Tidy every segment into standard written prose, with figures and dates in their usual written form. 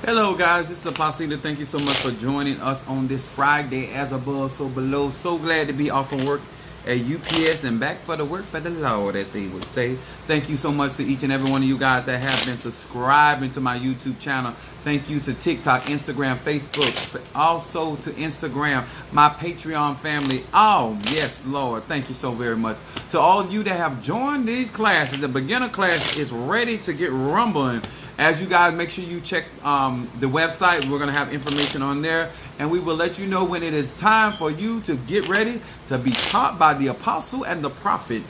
Hello guys, this is Apostle. Thank you so much for joining us on this Friday, as above, so below. So glad to be off from work at UPS and back for the work for the Lord, as they would say. Thank you so much to each and every one of you guys that have been subscribing to my YouTube channel. Thank you to TikTok, Instagram, Facebook, also to Instagram, my Patreon family. Oh, yes, Lord. Thank you so very much. To all of you that have joined these classes, the beginner class is ready to get rumbling. As you guys, make sure you check the website. We're going to have information on there. And we will let you know when it is time for you to get ready to be taught by the apostle and the prophet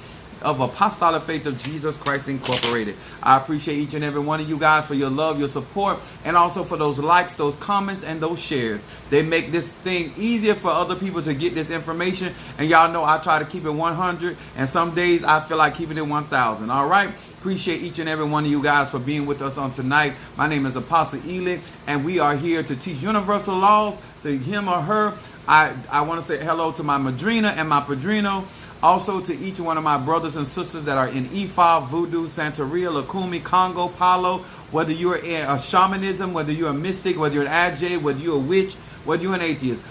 of Apostolic Faith of Jesus Christ Incorporated. I appreciate each and every one of you guys for your love, your support, and also for those likes, those comments, and those shares. They make this thing easier for other people to get this information. And y'all know I try to keep it 100, and some days I feel like keeping it 1,000. All right? Appreciate each and every one of you guys for being with us on tonight. My name is Apostle Eli, and we are here to teach universal laws to him or her. I want to say hello to my madrina and my padrino. Also to each one of my brothers and sisters that are in Ifa, Voodoo, Santeria, Lukumi, Congo, Palo. Whether you're in shamanism, whether you're a mystic, whether you're an Ajay, whether you're a witch, whether you're an atheist,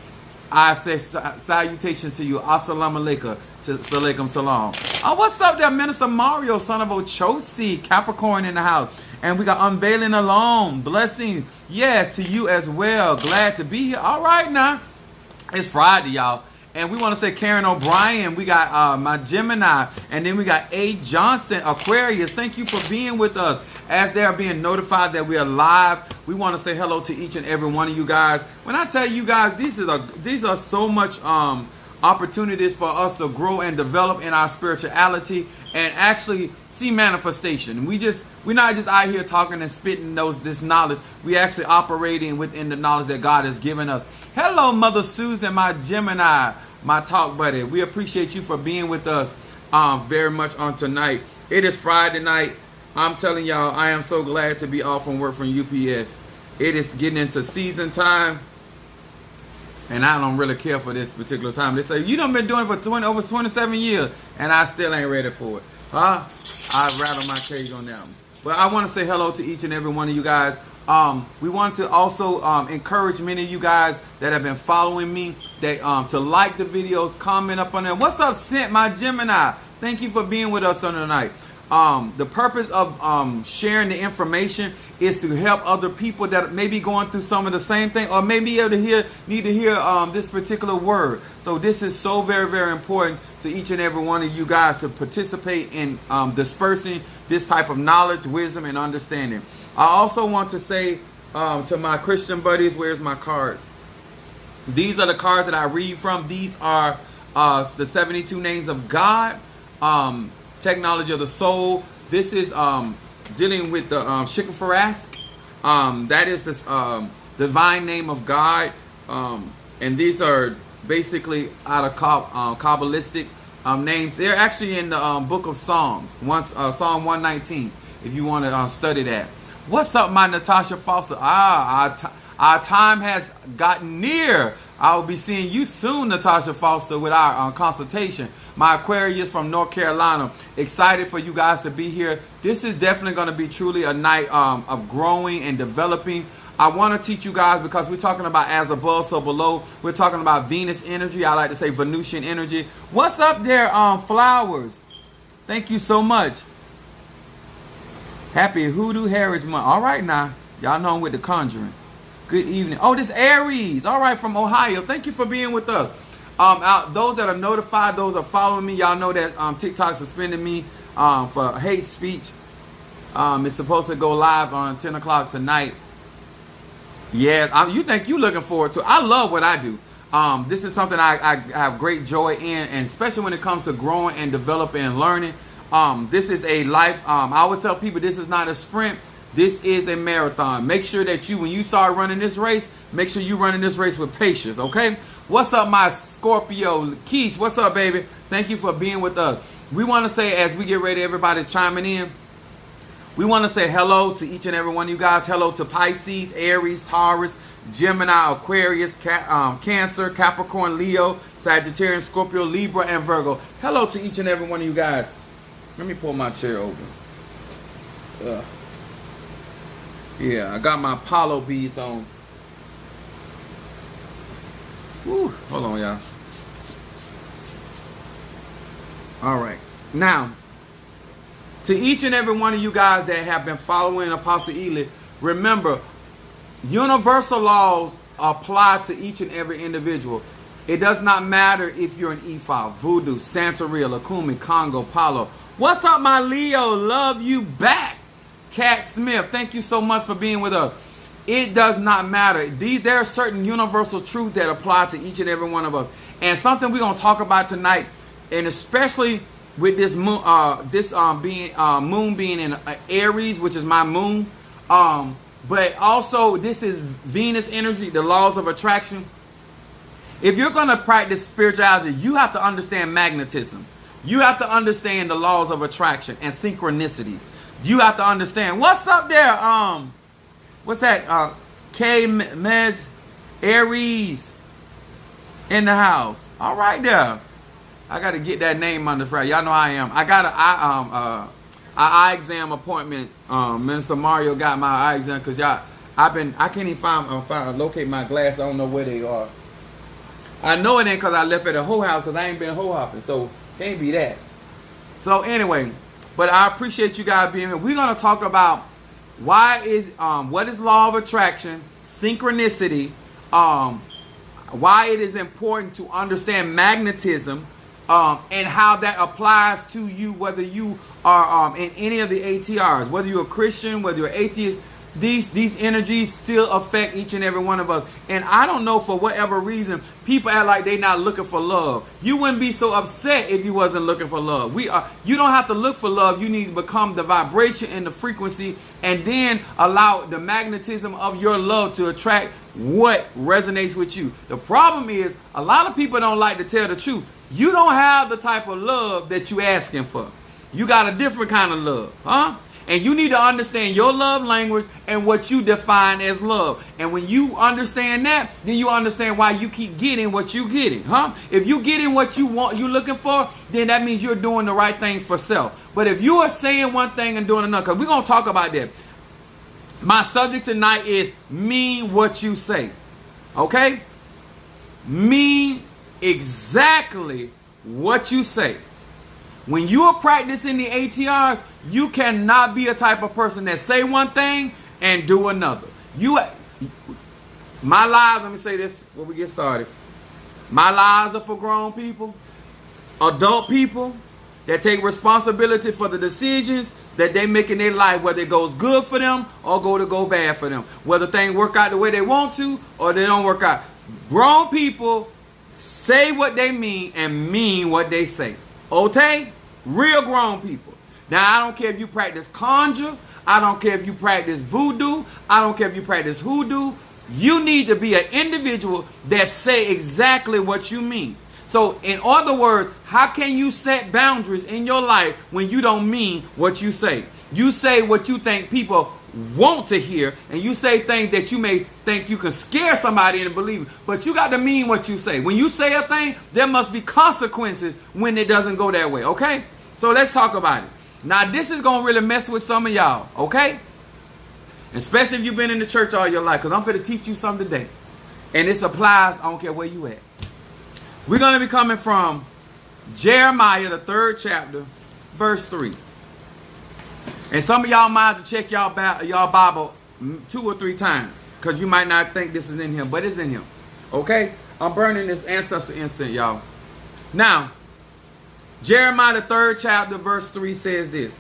I say salutations to you. Assalamu alaikum. Salaikum salam. Oh, what's up there, Minister Mario, son of Ochosi, Capricorn in the house. And we got Unveiling Alone. Blessings, yes, to you as well. Glad to be here. All right, now. It's Friday, y'all. And we want to say Karen O'Brien. We got my Gemini. And then we got A. Johnson, Aquarius. Thank you for being with us. As they are being notified that we are live, we want to say hello to each and every one of you guys. When I tell you guys, these are so much opportunities for us to grow and develop in our spirituality and actually see manifestation. We're not just out here talking and spitting this knowledge. We actually operating within the knowledge that God has given us. Hello, Mother Susan, my Gemini, my talk buddy. We appreciate you for being with us very much on tonight. It is Friday night. I'm telling y'all, I am so glad to be off from work from UPS. It is getting into season time. And I don't really care for this particular time. They say, you done been doing it for over 27 years, and I still ain't ready for it. Huh? I rattle my cage on that one. But I want to say hello to each and every one of you guys. We want to also encourage many of you guys that have been following me that to like the videos, comment up on there. What's up, Sint, my Gemini? Thank you for being with us on tonight. The purpose of sharing the information is to help other people that may be going through some of the same thing, or maybe need to hear this particular word. So this is so very, very important to each and every one of you guys to participate in dispersing this type of knowledge, wisdom, and understanding. I also want to say to my Christian buddies, where's my cards? These are the cards that I read from. These are the 72 names of God. Technology of the soul. This is dealing with the Shikafarask. That is this divine name of God. And these are basically out of Kabbalistic names. They're actually in the book of Psalms. Psalm 119, if you want to study that. What's up, my Natasha Foster? Our time has gotten near. I will be seeing you soon, Natasha Foster, with our consultation. My Aquarius from North Carolina. Excited for you guys to be here. This is definitely going to be truly a night of growing and developing. I want to teach you guys, because we're talking about as above, so below. We're talking about Venus energy. I like to say Venusian energy. What's up there, Flowers? Thank you so much. Happy Hoodoo Heritage Month. All right now. Y'all know I'm with the Conjuring. Good evening. Oh, this Aries. All right, from Ohio. Thank you for being with us. Those that are notified, those that are following me, y'all know that TikTok suspended me for hate speech. It's supposed to go live on 10 o'clock tonight. Yeah, you think you're looking forward to it. I love what I do. This is something I have great joy in, and especially when it comes to growing and developing and learning. This is a life. I always tell people this is not a sprint. This is a marathon. Make sure that when you start running this race, make sure you're running this race with patience, okay? What's up, my Scorpio? Keish, what's up, baby? Thank you for being with us. We want to say, as we get ready, everybody chiming in, we want to say hello to each and every one of you guys. Hello to Pisces, Aries, Taurus, Gemini, Aquarius, Cancer, Capricorn, Leo, Sagittarius, Scorpio, Libra, and Virgo. Hello to each and every one of you guys. Let me pull my chair over. Yeah, I got my Apollo beads on. Woo, hold on, y'all. All right. Now, to each and every one of you guys that have been following Apostle Ely, remember, universal laws apply to each and every individual. It does not matter if you're an Ifa, Voodoo, Santeria, Lakumi, Congo, Palo. What's up, my Leo? Love you back. Cat Smith, thank you so much for being with us. It does not matter. There are certain universal truths that apply to each and every one of us. And something we're going to talk about tonight, and especially with this moon, moon being in Aries, which is my moon. But also, this is Venus energy, the laws of attraction. If you're going to practice spirituality, you have to understand magnetism. You have to understand the laws of attraction and synchronicities. You have to understand. What's up there? What's that? K Mez Aries in the house. All right there. I got to get that name on the front. Y'all know I am. I got an eye exam appointment. Minister Mario got my eye exam because I can't even locate my glasses. I don't know where they are. I know it ain't because I left at a hoe house because I ain't been hoe hopping. So can't be that. So anyway, but I appreciate you guys being here. We're gonna talk about what is law of attraction, synchronicity, why it is important to understand magnetism, and how that applies to you, whether you are in any of the ATRs, whether you're a Christian, whether you're atheist. These energies still affect each and every one of us. And I don't know, for whatever reason, people act like they're not looking for love. You wouldn't be so upset if you wasn't looking for love. You don't have to look for love. You need to become the vibration and the frequency, and then allow the magnetism of your love to attract what resonates with you. The problem is, a lot of people don't like to tell the truth. You don't have the type of love that you asking for. You got a different kind of love, huh? And you need to understand your love language and what you define as love. And when you understand that, then you understand why you keep getting what you getting, huh? If you getting what you want, you looking for, then that means you're doing the right thing for self. But if you are saying one thing and doing another, because we're going to talk about that. My subject tonight is mean what you say, okay? Mean exactly what you say. When you are practicing the ATRs, you cannot be a type of person that say one thing and do another. My lives, let me say this before we get started. My lives are for grown people, adult people that take responsibility for the decisions that they make in their life, whether it goes good for them or go bad for them. Whether things work out the way they want to or they don't work out. Grown people say what they mean and mean what they say. Okay? Real grown people. Now, I don't care if you practice conjure. I don't care if you practice voodoo. I don't care if you practice hoodoo. You need to be an individual that say exactly what you mean. So, in other words, how can you set boundaries in your life when you don't mean what you say? You say what you think people want to hear, and you say things that you may think you can scare somebody into believing, but you got to mean what you say. When you say a thing, there must be consequences when it doesn't go that way, okay? So let's talk about it. Now, this is going to really mess with some of y'all, okay? Especially if you've been in the church all your life, because I'm going to teach you something today. And this applies, I don't care where you at. We're going to be coming from Jeremiah, the 3rd chapter, verse 3. And some of y'all might have to check y'all Bible 2 or 3 times, because you might not think this is in him, but it's in him. Okay? I'm burning this ancestor incense, y'all. Now, Jeremiah, the 3rd chapter, verse 3 says this.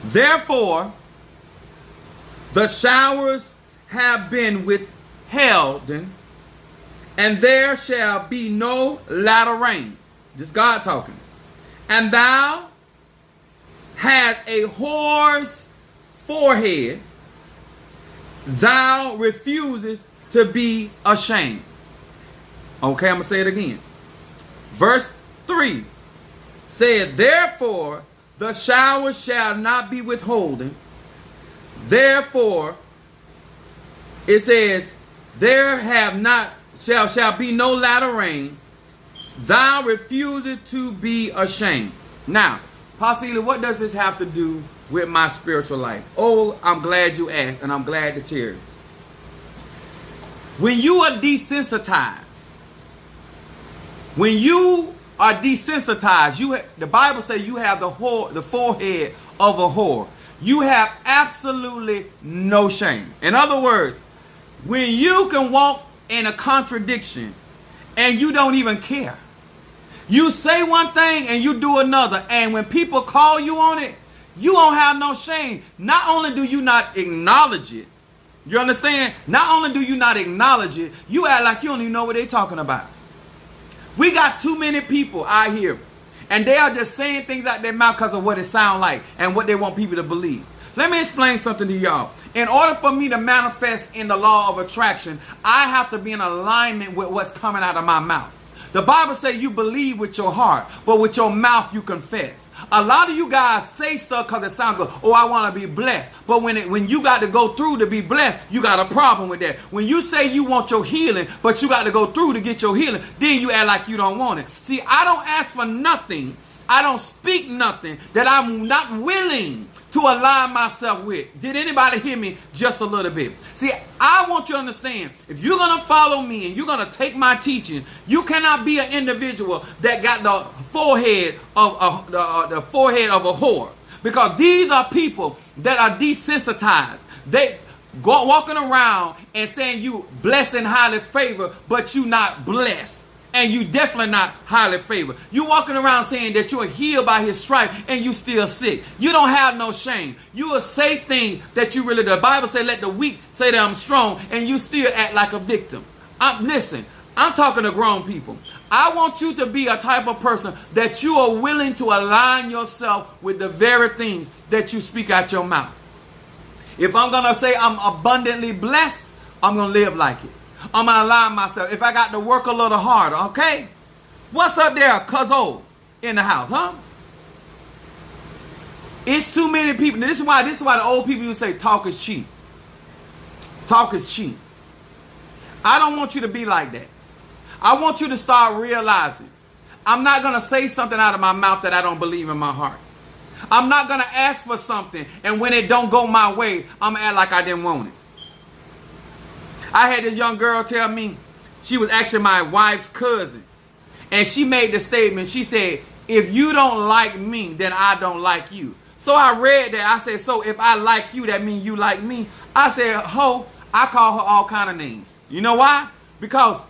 Therefore, the showers have been withheld, and there shall be no latter rain. This is God talking. And thou hast a whore's forehead, thou refusest to be ashamed. Okay, I'm going to say it again. Verse 3 said, therefore the showers shall not be withholden. Therefore, it says, there have not shall be no latter rain. Thou refusest to be ashamed. Now, possibly, what does this have to do with my spiritual life? Oh, I'm glad you asked, and I'm glad to hear it. When you are desensitized, the Bible says you have the forehead of a whore. You have absolutely no shame. In other words, when you can walk in a contradiction and you don't even care. You say one thing and you do another. And when people call you on it, you don't have no shame. Not only do you not acknowledge it, you understand? Not only do you not acknowledge it, you act like you don't even know what they're talking about. We got too many people out here, and they are just saying things out their mouth because of what it sounds like and what they want people to believe. Let me explain something to y'all. In order for me to manifest in the law of attraction, I have to be in alignment with what's coming out of my mouth. The Bible says you believe with your heart, but with your mouth you confess. A lot of you guys say stuff because it sounds good. Oh, I want to be blessed. But when you got to go through to be blessed, you got a problem with that. When you say you want your healing, but you got to go through to get your healing, then you act like you don't want it. See, I don't ask for nothing. I don't speak nothing that I'm not willing to align myself with. Did anybody hear me just a little bit? See, I want you to understand, if you're going to follow me and you're going to take my teaching, you cannot be an individual that got the forehead of a whore. Because these are people that are desensitized. They go walking around and saying you blessed and highly favored, but you not blessed. And you definitely not highly favored. You walking around saying that you're healed by his stripe and you still sick. You don't have no shame. You will say things that you really do. The Bible says let the weak say that I'm strong, and you still act like a victim. Listen, I'm talking to grown people. I want you to be a type of person that you are willing to align yourself with the very things that you speak out your mouth. If I'm going to say I'm abundantly blessed, I'm going to live like it. I'm going to align myself. If I got to work a little harder, okay? What's up there, cuzzo, in the house, huh? It's too many people. This is why the old people who say talk is cheap. Talk is cheap. I don't want you to be like that. I want you to start realizing I'm not going to say something out of my mouth that I don't believe in my heart. I'm not going to ask for something, and when it don't go my way, I'm going to act like I didn't want it. I had this young girl tell me, she was actually my wife's cousin. And she made the statement, she said, if you don't like me, then I don't like you. So I read that. I said, so if I like you, that means you like me? I said, ho, I call her all kind of names. You know why? Because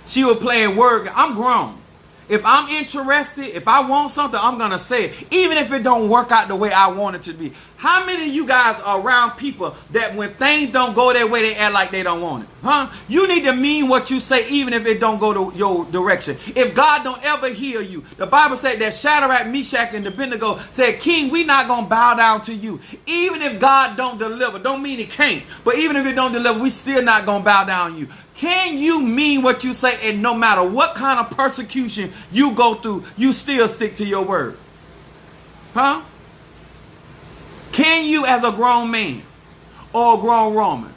she was playing word. I'm grown. If I'm interested, if I want something, I'm going to say it. Even if it don't work out the way I want it to be. How many of you guys are around people that when things don't go their way, they act like they don't want it? Huh? You need to mean what you say even if it don't go to your direction. If God don't ever heal you. The Bible said that Shadrach, Meshach, and Abednego said, King, we not going to bow down to you. Even if God don't deliver. Don't mean he can't. But even if it don't deliver, we still not going to bow down to you. Can you mean what you say, and no matter what kind of persecution you go through, you still stick to your word? Huh? Can you, as a grown man or a grown woman,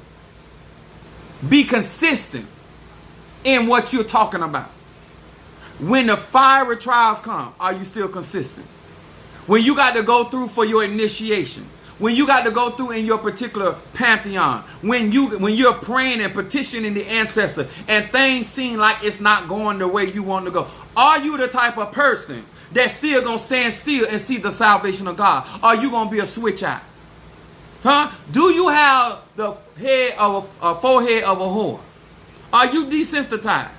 be consistent in what you're talking about? When the fiery trials come, are you still consistent? When you got to go through for your initiation, when you got to go through in your particular pantheon, when you're praying and petitioning the ancestor and things seem like it's not going the way you want to go, are you the type of person that's still going to stand still and see the salvation of God? Are you going to be a switch out? Huh? Do you have the head of a forehead of a whore? Are you desensitized?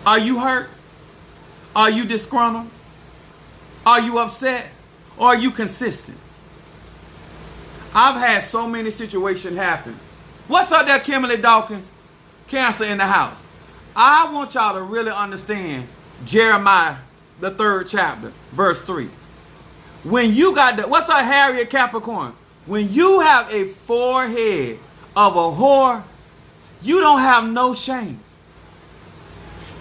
Are you hurt? Are you disgruntled? Are you upset? Or are you consistent? I've had so many situations happen. What's up there, Kimberly Dawkins? Cancer in the house. I want y'all to really understand Jeremiah, the 3rd chapter, verse 3. When you got the, what's up, Harriet Capricorn? When you have a forehead of a whore, you don't have no shame.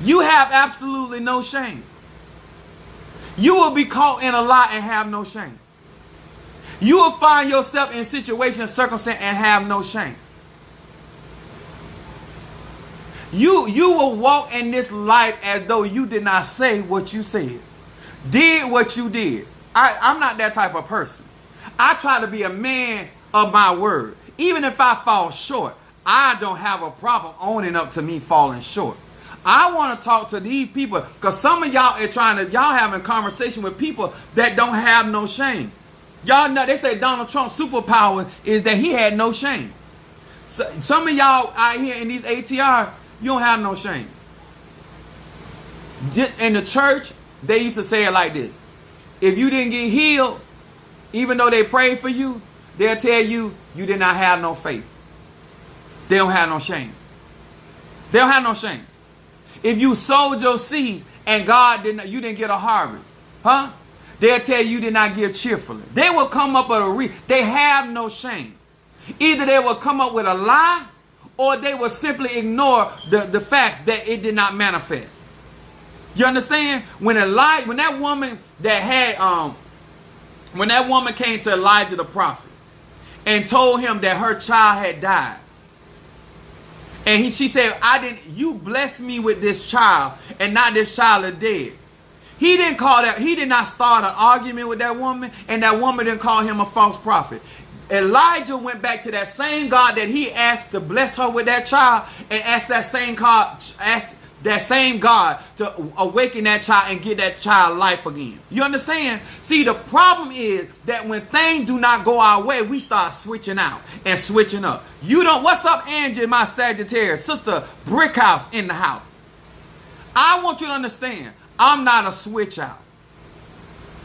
You have absolutely no shame. You will be caught in a lie and have no shame. You will find yourself in situations, circumstances, and have no shame. You will walk in this life as though you did not say what you said, did what you did, I'm not that type of person. I try to be a man of my word. Even if I fall short, I don't have a problem owning up to me falling short. I want to talk to these people because some of y'all y'all having conversation with people that don't have no shame. Y'all know, they say Donald Trump's superpower is that he had no shame. So, some of y'all out here in these ATR, you don't have no shame. In the church, they used to say it like this. If you didn't get healed, even though they prayed for you, they'll tell you you did not have no faith. They don't have no shame. They don't have no shame. If you sowed your seeds and you didn't get a harvest, huh? They'll tell you did not give cheerfully. They will come up with they have no shame. Either they will come up with a lie or they will simply ignore the facts that it did not manifest. You understand? When that woman came to Elijah the prophet and told him that her child had died, and she said, you blessed me with this child, and now this child is dead. He did not start an argument with that woman, and that woman didn't call him a false prophet. Elijah went back to that same God that he asked to bless her with that child, and asked that same God to awaken that child and give that child life again. You understand? See, the problem is that when things do not go our way, we start switching out and switching up. What's up, Angie, my Sagittarius, Sister Brickhouse in the house? I want you to understand, I'm not a switch out.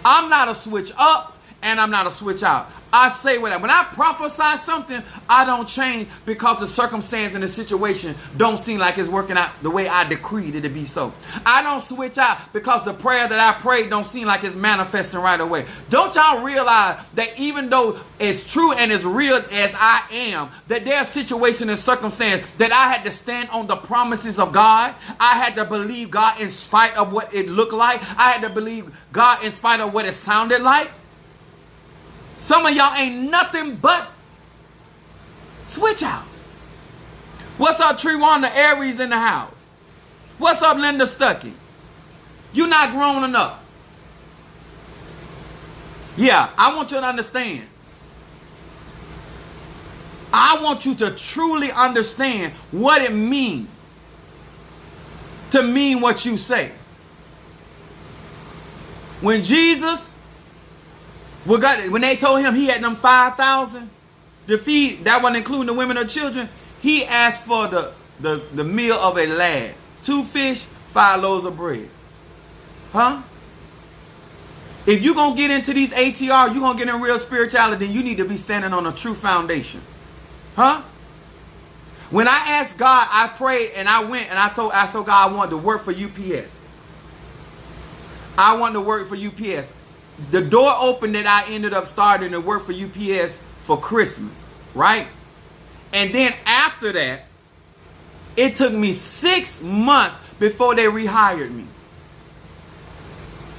I'm not a switch up, and I'm not a switch out. I say when I prophesy something, I don't change because the circumstance and the situation don't seem like it's working out the way I decreed it to be so. I don't switch out because the prayer that I prayed don't seem like it's manifesting right away. Don't y'all realize that even though it's true and as real as I am, that there's situation and circumstance that I had to stand on the promises of God. I had to believe God in spite of what it looked like. I had to believe God in spite of what it sounded like. Some of y'all ain't nothing but switch outs. What's up, Trewanda Aries in the house? What's up, Linda Stuckey? You're not grown enough. Yeah, I want you to understand. I want you to truly understand what it means to mean what you say. When they told him he had them 5,000 to feed, that wasn't including the women or children, he asked for the meal of a lad. 2 fish, 5 loaves of bread. Huh? If you're going to get into these ATR, you're going to get in real spirituality, then you need to be standing on a true foundation. Huh? When I asked God, I prayed and I went and I told God I wanted to work for UPS. I wanted to work for UPS. The door opened that I ended up starting to work for UPS for Christmas, right? And then after that, it took me 6 months before they rehired me.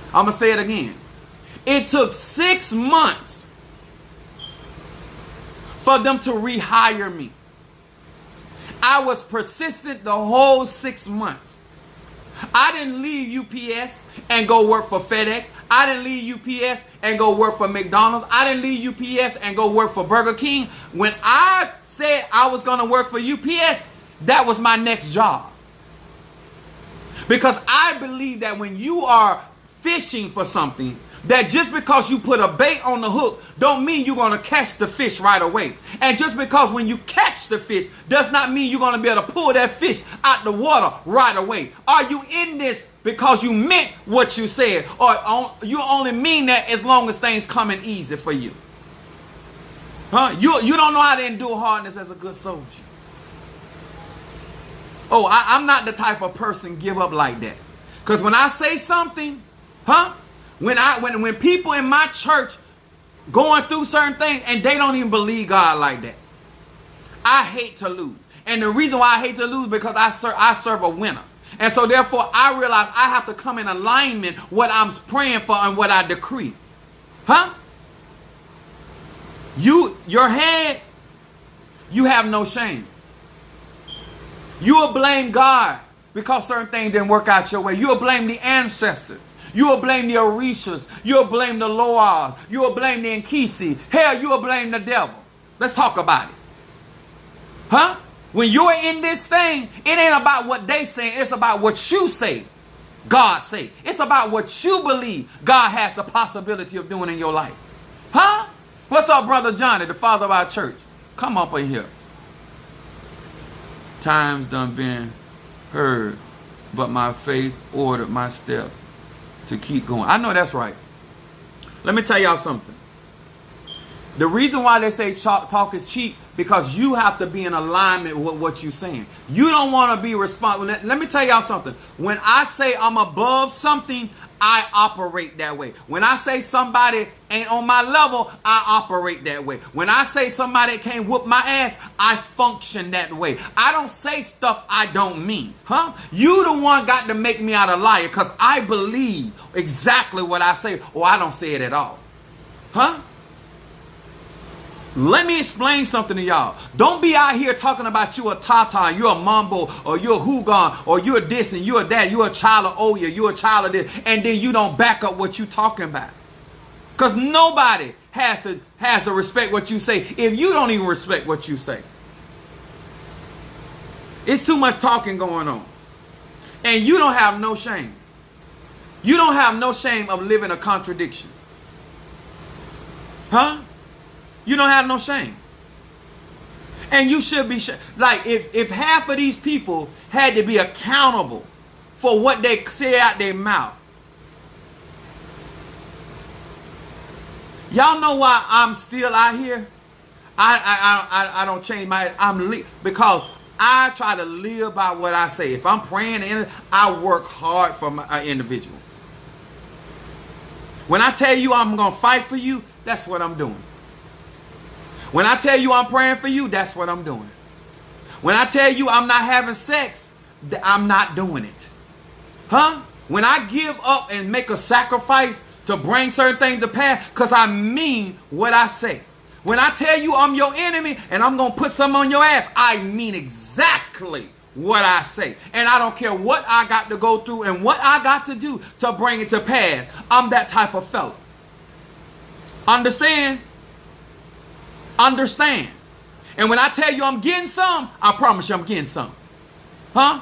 I'm going to say it again. It took 6 months for them to rehire me. I was persistent the whole 6 months. I didn't leave UPS and go work for FedEx. I didn't leave UPS and go work for McDonald's. I didn't leave UPS and go work for Burger King. When I said I was going to work for UPS, that was my next job. Because I believe that when you are fishing for something, that just because you put a bait on the hook don't mean you're going to catch the fish right away. And just because when you catch the fish does not mean you're going to be able to pull that fish out the water right away. Are you in this because you meant what you said, or you only mean that as long as things coming easy for you? Huh? You don't know how to endure hardness as a good soldier. Oh, I'm not the type of person give up like that. Because when I say something, huh? When people in my church going through certain things and they don't even believe God like that, I hate to lose. And the reason why I hate to lose because I serve a winner. And so therefore I realize I have to come in alignment what I'm praying for and what I decree. Huh? Your head, you have no shame. You will blame God because certain things didn't work out your way. You will blame the ancestors. You will blame the Orishas. You will blame the Loas. You will blame the Nkisi. Hell, you will blame the devil. Let's talk about it. Huh? When you're in this thing, it ain't about what they say. It's about what you say. God say. It's about what you believe God has the possibility of doing in your life. Huh? What's up, Brother Johnny, the father of our church? Come up in here. Times done been heard, but my faith ordered my steps to keep going. I know that's right. Let me tell y'all something. The reason why they say talk is cheap, because you have to be in alignment with what you're saying. You don't want to be responsible. Let me tell y'all something. When I say I'm above something, I operate that way. When I say somebody ain't on my level, I operate that way. When I say somebody can't whoop my ass, I function that way. I don't say stuff I don't mean. Huh? You the one got to make me out a liar, because I believe exactly what I say, or I don't say it at all. Huh? Let me explain something to y'all. Don't be out here talking about you a Tata, you're a Mambo, or you're a Hugon, or you're this and you're that, you're a child of Oya, you're a child of this, and then you don't back up what you're talking about. Because nobody has to respect what you say if you don't even respect what you say. It's too much talking going on. And you don't have no shame. You don't have no shame of living a contradiction. Huh? You don't have no shame. And you should be like, if half of these people had to be accountable for what they say out their mouth. Y'all know why I'm still out here? I don't change because I try to live by what I say. If I'm praying, I work hard for my individual. When I tell you I'm going to fight for you, that's what I'm doing. When I tell you I'm praying for you, that's what I'm doing. When I tell you I'm not having sex, I'm not doing it. Huh? When I give up and make a sacrifice to bring certain things to pass, because I mean what I say. When I tell you I'm your enemy and I'm going to put something on your ass, I mean exactly what I say. And I don't care what I got to go through and what I got to do to bring it to pass. I'm that type of fella. Understand? Understand. And when I tell you I'm getting some, I promise you I'm getting some. Huh?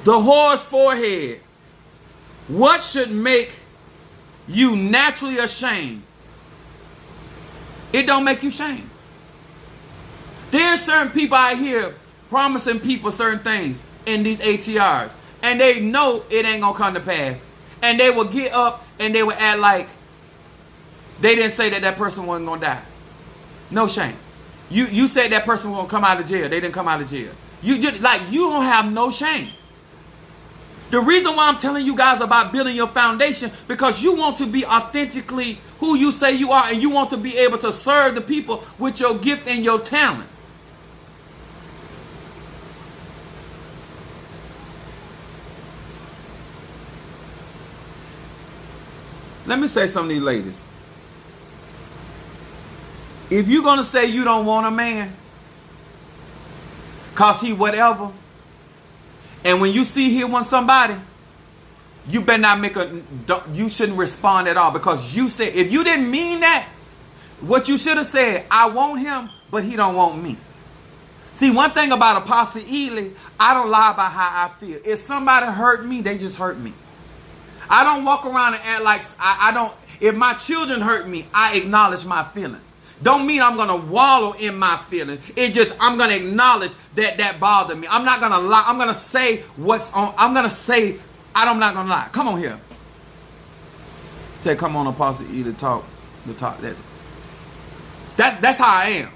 The whore's forehead. What should make you naturally ashamed? It don't make you ashamed. There's certain people out here promising people certain things in these ATRs, and they know it ain't gonna come to pass. And they will get up and they will act like they didn't say that person wasn't gonna die. No shame. You said that person was gonna come out of jail. They didn't come out of jail. You don't have no shame. The reason why I'm telling you guys about building your foundation, because you want to be authentically who you say you are, and you want to be able to serve the people with your gift and your talent. Let me say something to these ladies. If you're going to say you don't want a man, cause he whatever, and when you see he wants somebody, you better not you shouldn't respond at all, because you said, if you didn't mean that, what you should have said, I want him, but he don't want me. See, one thing about Apostle Ely, I don't lie about how I feel. If somebody hurt me, they just hurt me. I don't walk around and act like I don't. If my children hurt me, I acknowledge my feelings. Don't mean I'm going to wallow in my feelings. It just, I'm going to acknowledge that bothered me. I'm not going to lie. I'm going to say what's on. I'm going to say, I'm not going to lie. Come on here. Say, come on, Apostle E, to talk. That's how I am.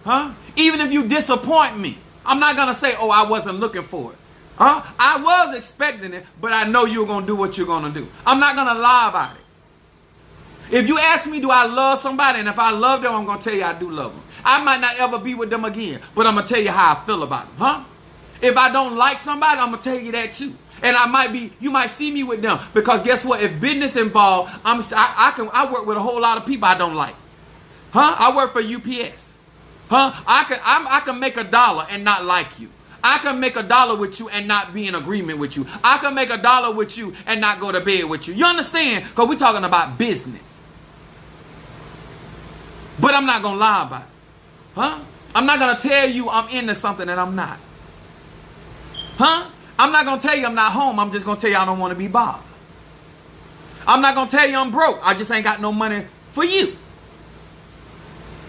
Huh? Even if you disappoint me, I'm not going to say, oh, I wasn't looking for it. Huh? I was expecting it, but I know you're going to do what you're going to do. I'm not going to lie about it. If you ask me, do I love somebody? And if I love them, I'm going to tell you I do love them. I might not ever be with them again, but I'm going to tell you how I feel about them. Huh? If I don't like somebody, I'm going to tell you that too. And you might see me with them, because guess what? If business involved, I work with a whole lot of people I don't like. Huh? I work for UPS. Huh? I can make $1 and not like you. I can make $1 with you and not be in agreement with you. I can make $1 with you and not go to bed with you. You understand? Because we're talking about business. But I'm not going to lie about it. Huh? I'm not going to tell you I'm into something that I'm not. Huh? I'm not going to tell you I'm not home. I'm just going to tell you I don't want to be bothered. I'm not going to tell you I'm broke. I just ain't got no money for you.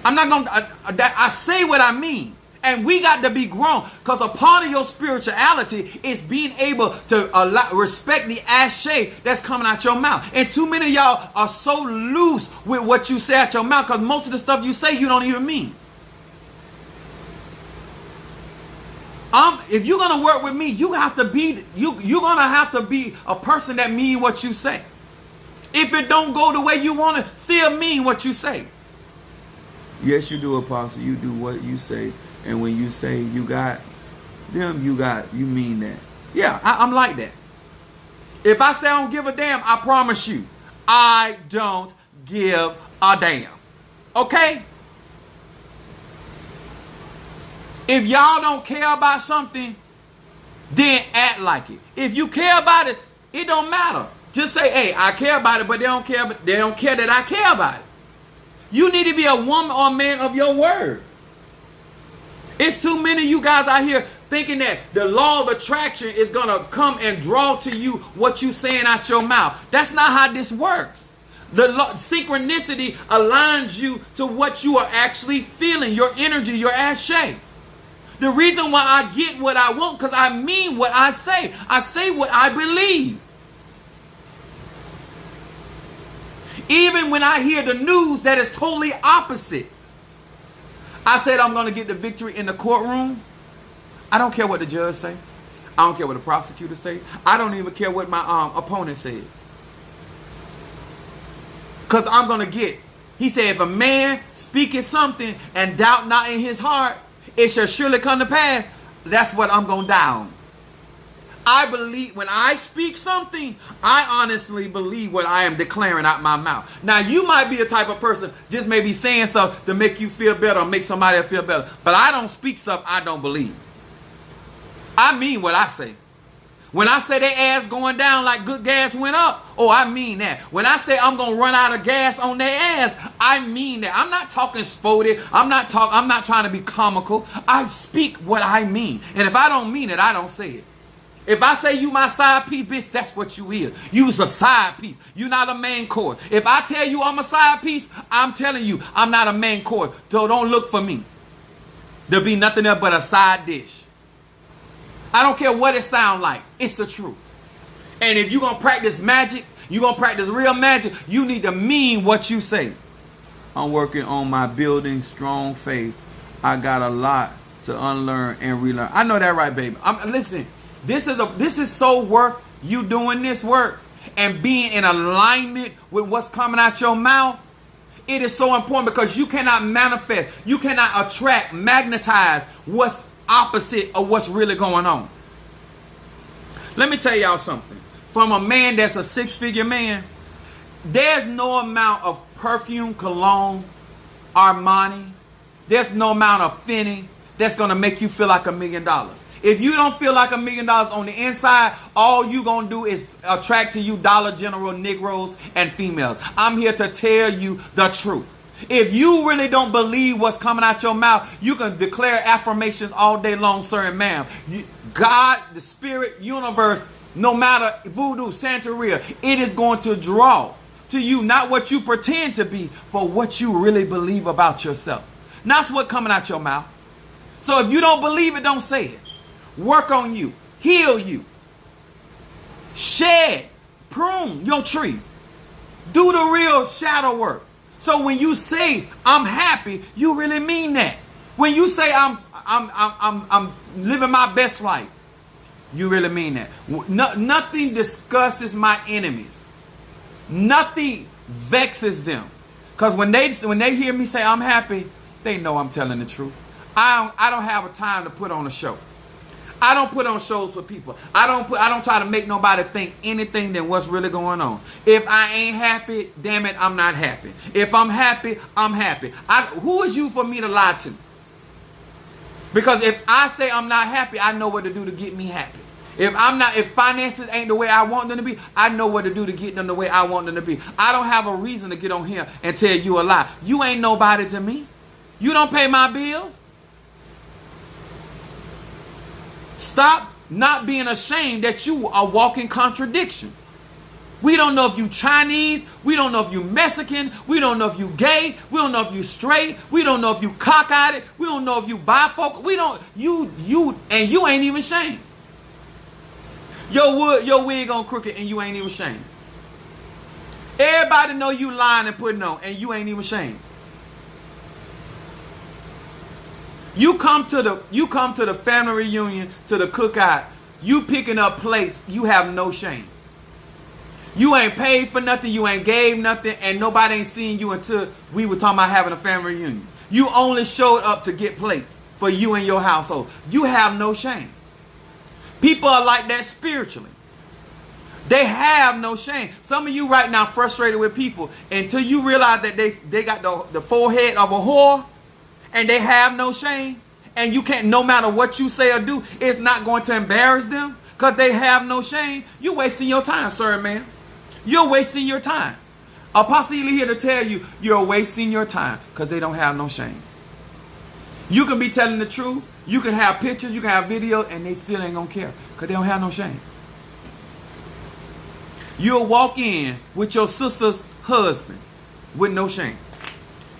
I'm not going to, I say what I mean. And we got to be grown, because a part of your spirituality is being able to respect the ashe that's coming out your mouth. And too many of y'all are so loose with what you say out your mouth, because most of the stuff you say you don't even mean. If you're gonna work with me, you have to be you're gonna have to be a person that mean what you say. If it don't go the way you want to, still mean what you say. Yes, you do, Apostle. You do what you say. And when you say you got them, you mean that. Yeah, I'm like that. If I say I don't give a damn, I promise you, I don't give a damn. Okay? If y'all don't care about something, then act like it. If you care about it, it don't matter. Just say, hey, I care about it, but they don't care that I care about it. You need to be a woman or a man of your word. It's too many of you guys out here thinking that the law of attraction is going to come and draw to you what you saying out your mouth. That's not how this works. The synchronicity aligns you to what you are actually feeling, your energy, your ashe. The reason why I get what I want, because I mean what I say. I say what I believe. Even when I hear the news that is totally opposite. I said I'm going to get the victory in the courtroom. I don't care what the judge say. I don't care what the prosecutor say. I don't even care what my opponent says. Because I'm going to get. He said, if a man speaketh something and doubt not in his heart, it shall surely come to pass. That's what I'm going to die on. I believe when I speak something, I honestly believe what I am declaring out my mouth. Now, you might be the type of person just maybe saying stuff to make you feel better or make somebody else feel better. But I don't speak stuff I don't believe. I mean what I say. When I say their ass going down like good gas went up, oh, I mean that. When I say I'm going to run out of gas on their ass, I mean that. I'm not talking spotty. I'm not trying to be comical. I speak what I mean. And if I don't mean it, I don't say it. If I say you my side piece, bitch, that's what you is. You's a side piece. You're not a main course. If I tell you I'm a side piece, I'm telling you I'm not a main course. So don't look for me. There'll be nothing else but a side dish. I don't care what it sounds like. It's the truth. And if you're going to practice magic, you're going to practice real magic, you need to mean what you say. I'm working on my building strong faith. I got a lot to unlearn and relearn. I know that right, baby. Listen. This is so worth you doing this work and being in alignment with what's coming out your mouth. It is so important because you cannot manifest, you cannot attract, magnetize what's opposite of what's really going on. Let me tell y'all something. From a man that's a six-figure man, there's no amount of perfume, cologne, Armani, there's no amount of Fendi that's going to make you feel like $1 million. If you don't feel like $1 million on the inside, all you going to do is attract to you Dollar General Negroes and females. I'm here to tell you the truth. If you really don't believe what's coming out your mouth, you can declare affirmations all day long, sir and ma'am. God, the spirit, universe, no matter voodoo, Santeria, it is going to draw to you not what you pretend to be, for what you really believe about yourself. Not what's coming out your mouth. So if you don't believe it, don't say it. Work on you. Heal you. Shed. Prune your tree. Do the real shadow work. So when you say I'm happy, you really mean that. When you say I'm living my best life, you really mean that. Nothing disgusts my enemies. Nothing vexes them. Because when they hear me say I'm happy, they know I'm telling the truth. I don't have a time to put on a show. I don't put on shows for people. I don't try to make nobody think anything than what's really going on. If I ain't happy, damn it, I'm not happy. If I'm happy, I'm happy. Who is you for me to lie to? Because if I say I'm not happy, I know what to do to get me happy. If finances ain't the way I want them to be, I know what to do to get them the way I want them to be. I don't have a reason to get on here and tell you a lie. You ain't nobody to me. You don't pay my bills. Stop not being ashamed that you are walking contradiction. We don't know if you Chinese. We don't know if you Mexican. We don't know if you gay. We don't know if you straight. We don't know if you cockeyed. We don't know if you bifocal. We don't, you ain't even ashamed. Your wig on crooked and you ain't even ashamed. Everybody know you lying and putting on and you ain't even ashamed. You come to the family reunion, to the cookout, you picking up plates, you have no shame. You ain't paid for nothing, you ain't gave nothing, and nobody ain't seen you until we were talking about having a family reunion. You only showed up to get plates for you and your household. You have no shame. People are like that spiritually. They have no shame. Some of you right now frustrated with people until you realize that they got the forehead of a whore and they have no shame. And you can't, no matter what you say or do, it's not going to embarrass them because they have no shame. You're wasting your time, sir, man. You're wasting your time. Apostle Ely here to tell you, you're wasting your time because they don't have no shame. You can be telling the truth. You can have pictures, you can have videos, and they still ain't going to care because they don't have no shame. You'll walk in with your sister's husband with no shame.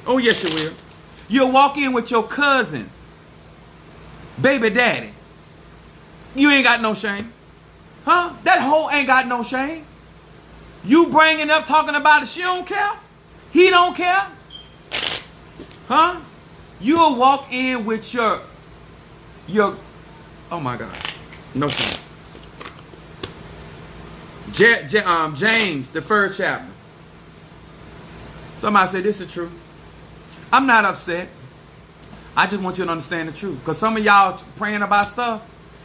Oh, yes, you will. You'll walk in with your cousin's baby daddy. You ain't got no shame. Huh? That hoe ain't got no shame. You bringing up talking about it, she don't care. He don't care. Huh? You'll walk in with your oh my God, no shame. James, the first chapter. Somebody said this is true. I'm not upset. I just want you to understand the truth. Because some of y'all praying about stuff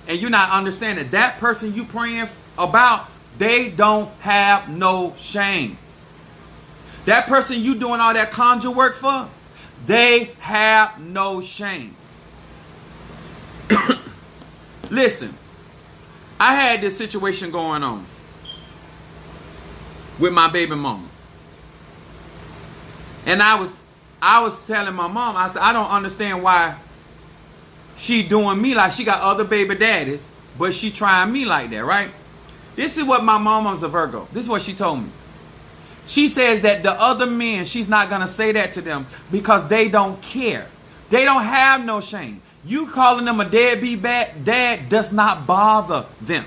and you're not understanding that person you praying about, they don't have no shame. That person you doing all that conjure work for, they have no shame. Listen, I had this situation going on with my baby mama. And I was telling my mom, I said, I don't understand why she doing me like she got other baby daddies, but she trying me like that, right? This is what my mama's a Virgo. This is what she told me. She says that the other men, she's not going to say that to them because they don't care. They don't have no shame. You calling them a deadbeat dad does not bother them.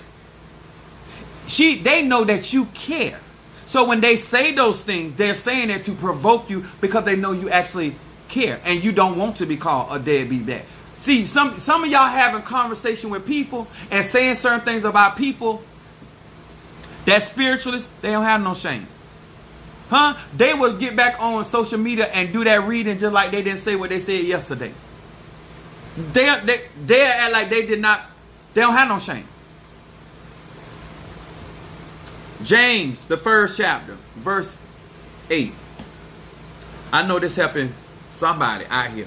They know that you care. So when they say those things, they're saying it to provoke you because they know you actually care and you don't want to be called a deadbeat dad. See, some of y'all having conversation with people and saying certain things about people that spiritualists, they don't have no shame. Huh? They will get back on social media and do that reading just like they didn't say what they said yesterday. They act like they did not, they don't have no shame. James, the first chapter, verse 8. I know this helping somebody out here.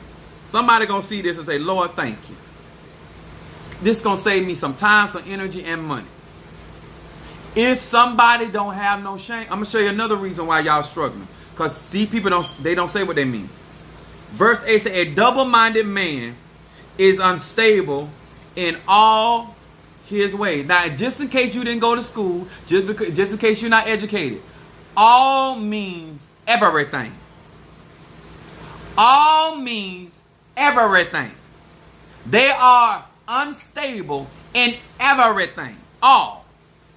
Somebody gonna see this and say, Lord, thank you. This gonna save me some time, some energy, and money. If somebody don't have no shame, I'm gonna show you another reason why y'all struggling. Because these people don't say what they mean. Verse 8 says, a double-minded man is unstable in all his ways. Now, just in case you didn't go to school, just in case you're not educated, all means everything. All means everything. They are unstable in everything. All.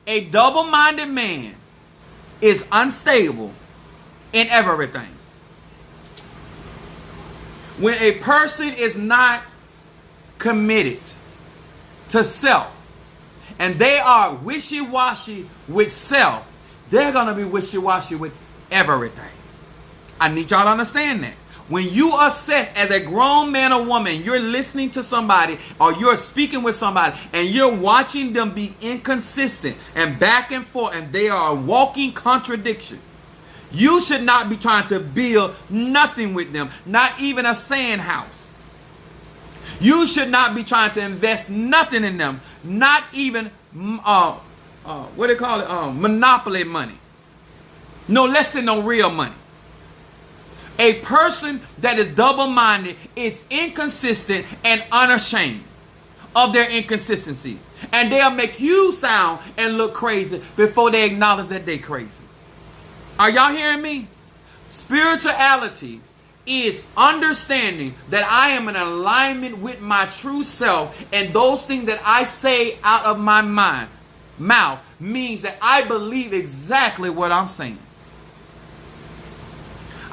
A double-minded man is unstable in everything. When a person is not committed to self, and they are wishy-washy with self, they're going to be wishy-washy with everything. I need y'all to understand that. When you assess as a grown man or woman, you're listening to somebody or you're speaking with somebody and you're watching them be inconsistent and back and forth and they are a walking contradiction. You should not be trying to build nothing with them, not even a sand house. You should not be trying to invest nothing in them. Not even, what do they call it? Monopoly money. No less than no real money. A person that is double-minded is inconsistent and unashamed of their inconsistency. And they'll make you sound and look crazy before they acknowledge that they're crazy. Are y'all hearing me? Spirituality is understanding that I am in alignment with my true self, and those things that I say out of my mouth means that I believe exactly what I'm saying.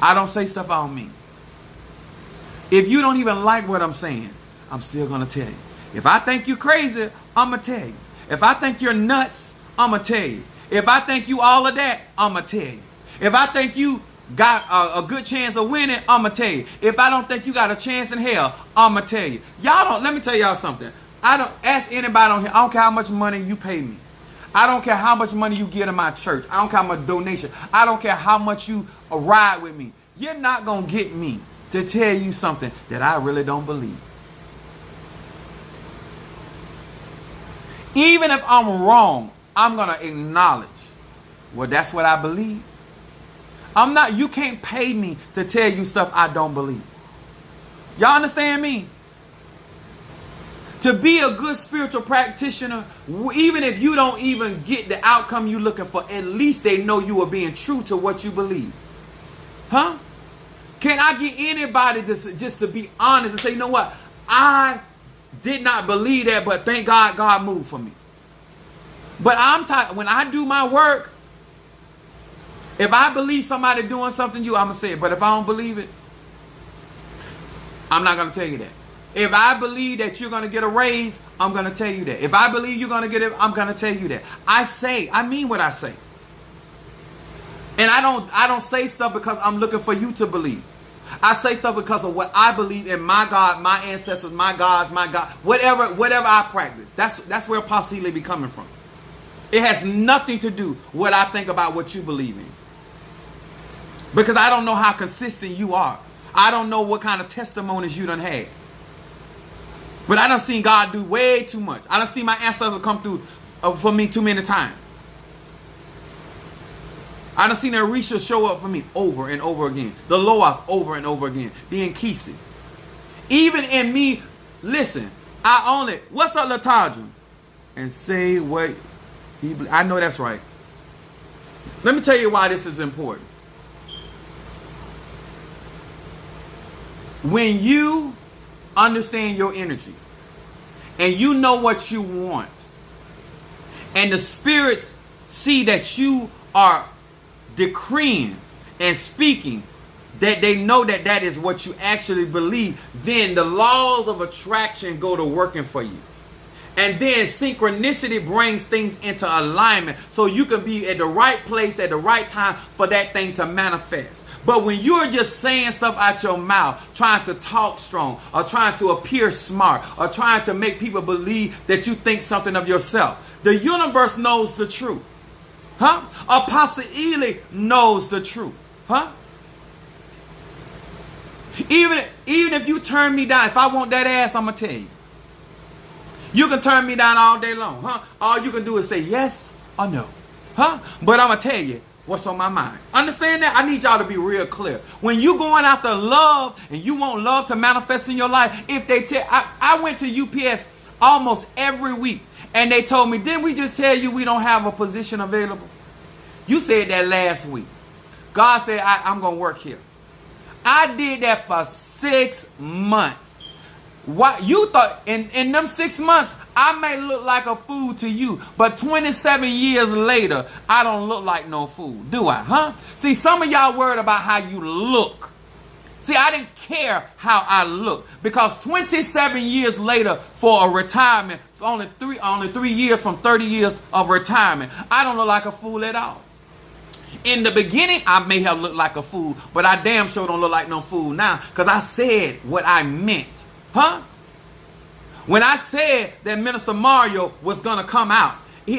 I don't say stuff I don't mean. If you don't even like what I'm saying, I'm still going to tell you. If I think you're crazy, I'm going to tell you. If I think you're nuts, I'm going to tell you. If I think you all of that, I'm going to tell you. If I think you got a good chance of winning, I'm going to tell you. If I don't think you got a chance in hell, I'm going to tell you. Y'all don't, let me tell y'all something. I don't ask anybody on here. I don't care how much money you pay me. I don't care how much money you get in my church. I don't care how much donation. I don't care how much you ride with me. You're not going to get me to tell you something that I really don't believe. Even if I'm wrong, I'm going to acknowledge, well, that's what I believe. You can't pay me to tell you stuff I don't believe. Y'all understand me? To be a good spiritual practitioner, even if you don't even get the outcome you're looking for, at least they know you are being true to what you believe. Huh? Can I get anybody just to be honest and say, you know what? I did not believe that, but thank God, God moved for me. But I'm tired. When I do my work, if I believe somebody doing something I'm going to say it. But if I don't believe it, I'm not going to tell you that. If I believe that you're going to get a raise, I'm going to tell you that. If I believe you're going to get it, I'm going to tell you that. I mean what I say. And I don't say stuff because I'm looking for you to believe. I say stuff because of what I believe in my God, my ancestors, my gods, my God, whatever I practice. That's where PRISMLive be coming from. It has nothing to do with what I think about what you believe in. Because I don't know how consistent you are. I don't know what kind of testimonies you done had. But I done seen God do way too much. I done seen my ancestors come through for me too many times. I done seen Arisha show up for me over and over again. The Loas over and over again. The Nkisi. Even in me, listen, what's up, Latadra? And say what I know that's right. Let me tell you why this is important. When you understand your energy and you know what you want, and the spirits see that you are decreeing and speaking, that they know that that is what you actually believe, then the laws of attraction go to working for you. And then synchronicity brings things into alignment so you can be at the right place at the right time for that thing to manifest. But when you're just saying stuff out your mouth, trying to talk strong, or trying to appear smart, or trying to make people believe that you think something of yourself, the universe knows the truth. Huh? Apostle Ely knows the truth. Huh? Even if you turn me down, if I want that ass, I'm going to tell you. You can turn me down all day long. Huh? All you can do is say yes or no. Huh? But I'm going to tell you what's on my mind. Understand that? I need y'all to be real clear. When you going after love and you want love to manifest in your life, if they tell, I went to UPS almost every week and they told me, didn't we just tell you we don't have a position available? You said that last week. God said, I'm going to work here. I did that for 6 months. What you thought in them 6 months, I may look like a fool to you, but 27 years later, I don't look like no fool, do I? Huh? See, some of y'all worried about how you look. See, I didn't care how I look because 27 years later for a retirement, only three years from 30 years of retirement, I don't look like a fool at all. In the beginning, I may have looked like a fool, but I damn sure don't look like no fool now because I said what I meant. Huh? When I said that Minister Mario was going to come out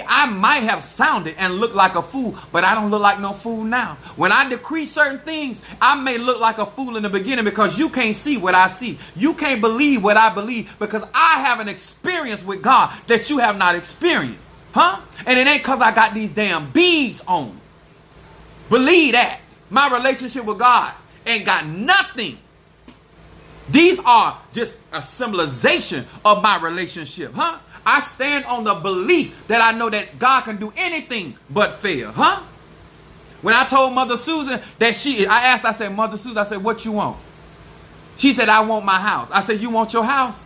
I might have sounded and looked like a fool, but I don't look like no fool now. When I decree certain things, I may look like a fool in the beginning because you can't see what I see. You can't believe what I believe because I have an experience with God that you have not experienced. Huh? And it ain't because I got these damn beads on. Believe that. My relationship with God ain't got nothing. These are just a symbolization of my relationship. Huh? I stand on the belief that I know that God can do anything but fail. Huh? When I told Mother Susan that I said, Mother Susan, I said, what you want? She said, I want my house. I said, you want your house?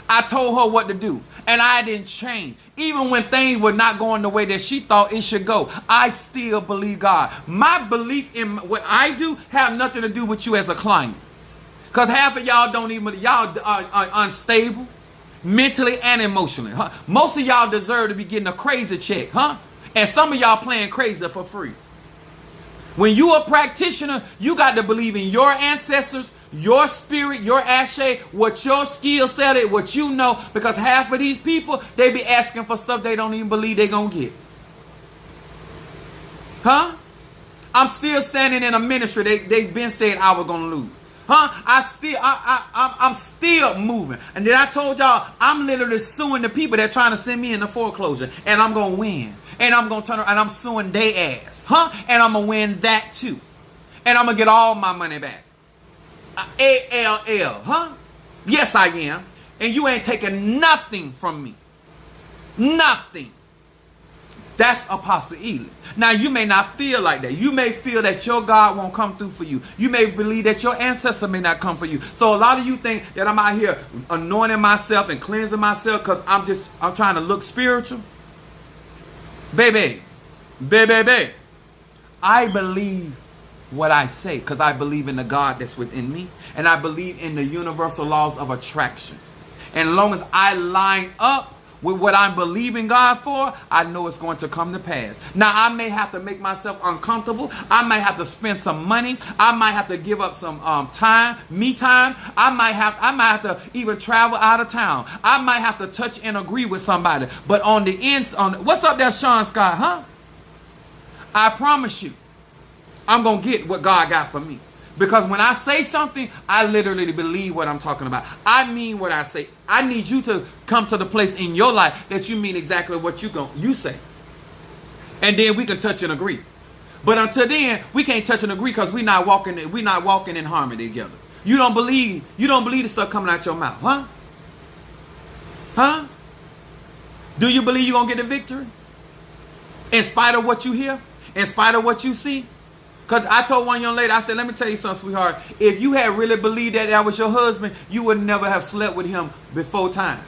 I told her what to do. And I didn't change. Even when things were not going the way that she thought it should go, I still believe God. My belief in what I do have nothing to do with you as a client. Because half of y'all y'all are unstable. Mentally and emotionally. Huh? Most of y'all deserve to be getting a crazy check. Huh? And some of y'all playing crazy for free. When you a practitioner, you got to believe in your ancestors, your spirit, your ashe, what your skill set is, what you know. Because half of these people, they be asking for stuff they don't even believe they going to get. Huh? I'm still standing in a ministry they've been saying I was going to lose. Huh? I'm still moving. And then I told y'all, I'm literally suing the people that trying to send me into foreclosure. And I'm going to win. And I'm going to turn around and I'm suing their ass. Huh? And I'm going to win that too. And I'm going to get all my money back. ALL. Huh? Yes, I am. And you ain't taking nothing from me. Nothing. That's Apostle Ely. Now, you may not feel like that. You may feel that your God won't come through for you. You may believe that your ancestor may not come for you. So a lot of you think that I'm out here anointing myself and cleansing myself because I'm trying to look spiritual. Baby. I believe what I say because I believe in the God that's within me. And I believe in the universal laws of attraction. And as long as I line up with what I'm believing God for, I know it's going to come to pass. Now, I may have to make myself uncomfortable. I might have to spend some money. I might have to give up some time, me time. I might have to even travel out of town. I might have to touch and agree with somebody. But on the ends, what's up there, Sean Scott, huh? I promise you, I'm going to get what God got for me. Because when I say something, I literally believe what I'm talking about. I mean what I say. I need you to come to the place in your life that you mean exactly what you say. And then we can touch and agree. But until then, we can't touch and agree because we're not walking in harmony together. You don't believe the stuff coming out your mouth, huh? Huh? Do you believe you're going to get the victory? In spite of what you hear? In spite of what you see? Because I told one young lady, I said, let me tell you something, sweetheart. If you had really believed that was your husband, you would never have slept with him before time.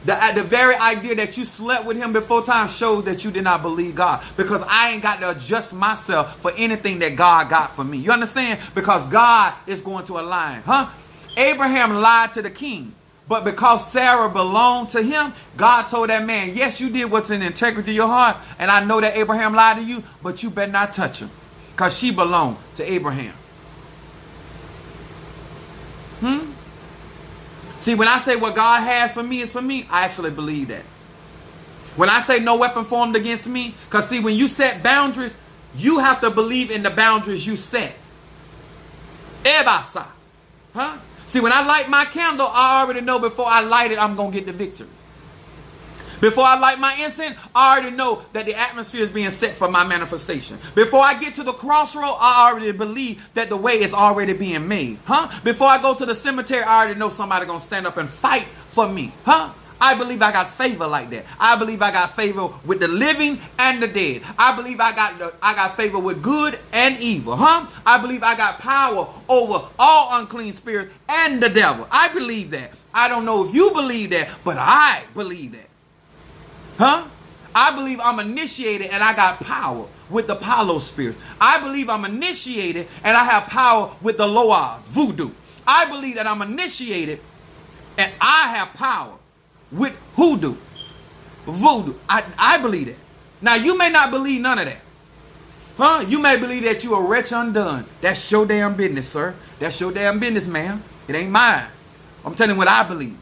The very idea that you slept with him before time shows that you did not believe God. Because I ain't got to adjust myself for anything that God got for me. You understand? Because God is going to align. Huh? Abraham lied to the king. But because Sarah belonged to him, God told that man, yes, you did what's in the integrity of your heart. And I know that Abraham lied to you, but you better not touch him. Because she belonged to Abraham. See, when I say what God has for me is for me, I actually believe that. When I say no weapon formed against me, because see, when you set boundaries, you have to believe in the boundaries you set. Ebasa. Huh? See, when I light my candle, I already know before I light it, I'm going to get the victory. Before I light my incense, I already know that the atmosphere is being set for my manifestation. Before I get to the crossroad, I already believe that the way is already being made. Huh? Before I go to the cemetery, I already know somebody going to stand up and fight for me. Huh? I believe I got favor like that. I believe I got favor with the living and the dead. I believe I got favor with good and evil. Huh? I believe I got power over all unclean spirits and the devil. I believe that. I don't know if you believe that, but I believe that. Huh? I believe I'm initiated and I got power with the Palo spirits. I believe I'm initiated and I have power with the Loa, voodoo. I believe that I'm initiated and I have power with hoodoo, voodoo. I believe that. Now, you may not believe none of that. Huh? You may believe that you are wretch undone. That's your damn business, sir. That's your damn business, ma'am. It ain't mine. I'm telling you what I believe.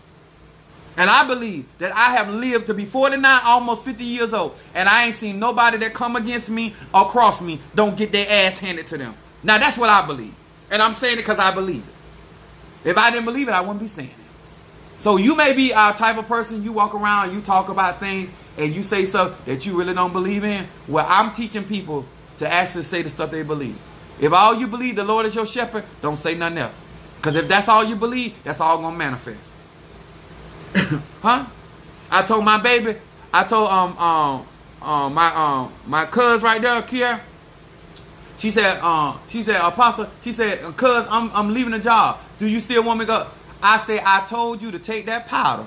And I believe that I have lived to be 49, almost 50 years old. And I ain't seen nobody that come against me or cross me don't get their ass handed to them. Now, that's what I believe. And I'm saying it because I believe it. If I didn't believe it, I wouldn't be saying it. So you may be our type of person, you walk around, you talk about things, and you say stuff that you really don't believe in. Well, I'm teaching people to actually say the stuff they believe. If all you believe the Lord is your shepherd, don't say nothing else. Because if that's all you believe, that's all going to manifest. Huh? I told my baby, I told my cuz right there, Kiara. She said, Apostle, she said, cuz I'm leaving the job. Do you still want me to go? I said, I told you to take that powder.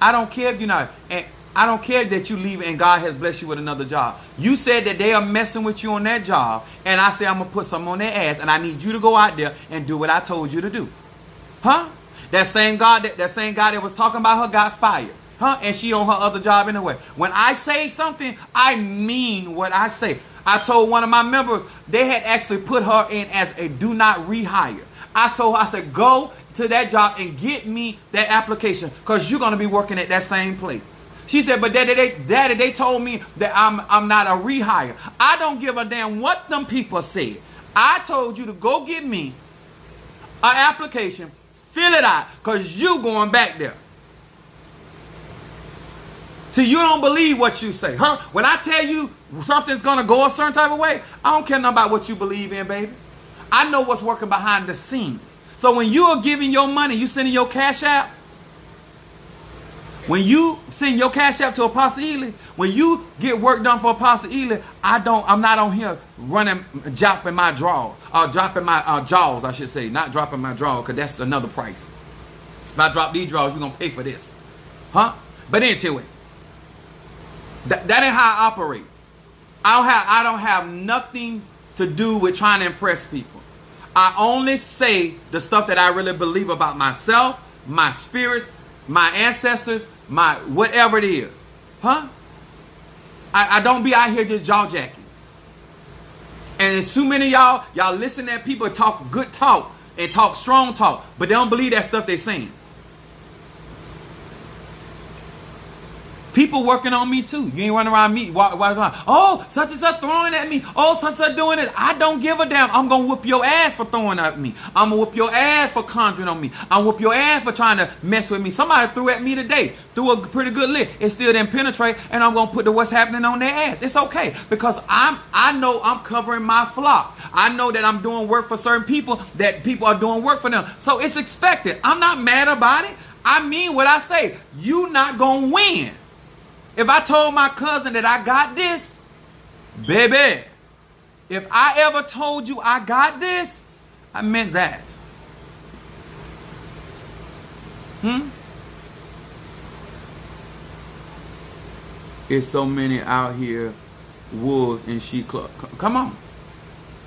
I don't care if you're not, and I don't care that you leave and God has blessed you with another job. You said that they are messing with you on that job, and I said I'm gonna put something on their ass, and I need you to go out there and do what I told you to do. Huh? That same God that was talking about her got fired. Huh? And she on her other job anyway. When I say something, I mean what I say. I told one of my members, they had actually put her in as a do not rehire. I told her, I said, go to that job and get me that application because you're going to be working at that same place. She said, but Daddy, they told me that I'm not a rehire. I don't give a damn what them people said. I told you to go get me an application, fill it out, because you going back there. See, you don't believe what you say, huh? When I tell you something's going to go a certain type of way, I don't care nothing about what you believe in, baby. I know what's working behind the scenes. So when you are giving your money, you sending your cash out. When you send your cash out to Apostle Ely, when you get work done for Apostle Ely, I'm not on here dropping my draw, dropping my jaws, I should say, not dropping my draw, because that's another price. If I drop these draws, you're gonna pay for this, huh? But anyway, that ain't how I operate. I don't have nothing to do with trying to impress people. I only say the stuff that I really believe about myself, my spirits, my ancestors, my whatever it is. Huh? I don't be out here just jaw jacking. And there's too many of y'all listen to people talk good talk and talk strong talk, but they don't believe that stuff they're saying. People working on me too. You ain't running around me. Oh, such and such throwing at me. Oh, such and such doing this. I don't give a damn. I'm going to whoop your ass for throwing at me. I'm going to whoop your ass for conjuring on me. I'm going to whoop your ass for trying to mess with me. Somebody threw at me today. Threw a pretty good lick. It still didn't penetrate. And I'm going to put the what's happening on their ass. It's okay. Because I know I'm covering my flock. I know that I'm doing work for certain people. That people are doing work for them. So it's expected. I'm not mad about it. I mean what I say. You not going to win. If I told my cousin that I got this, baby, if I ever told you I got this, I meant that. There's so many out here, wolves in sheep clothing. Come on.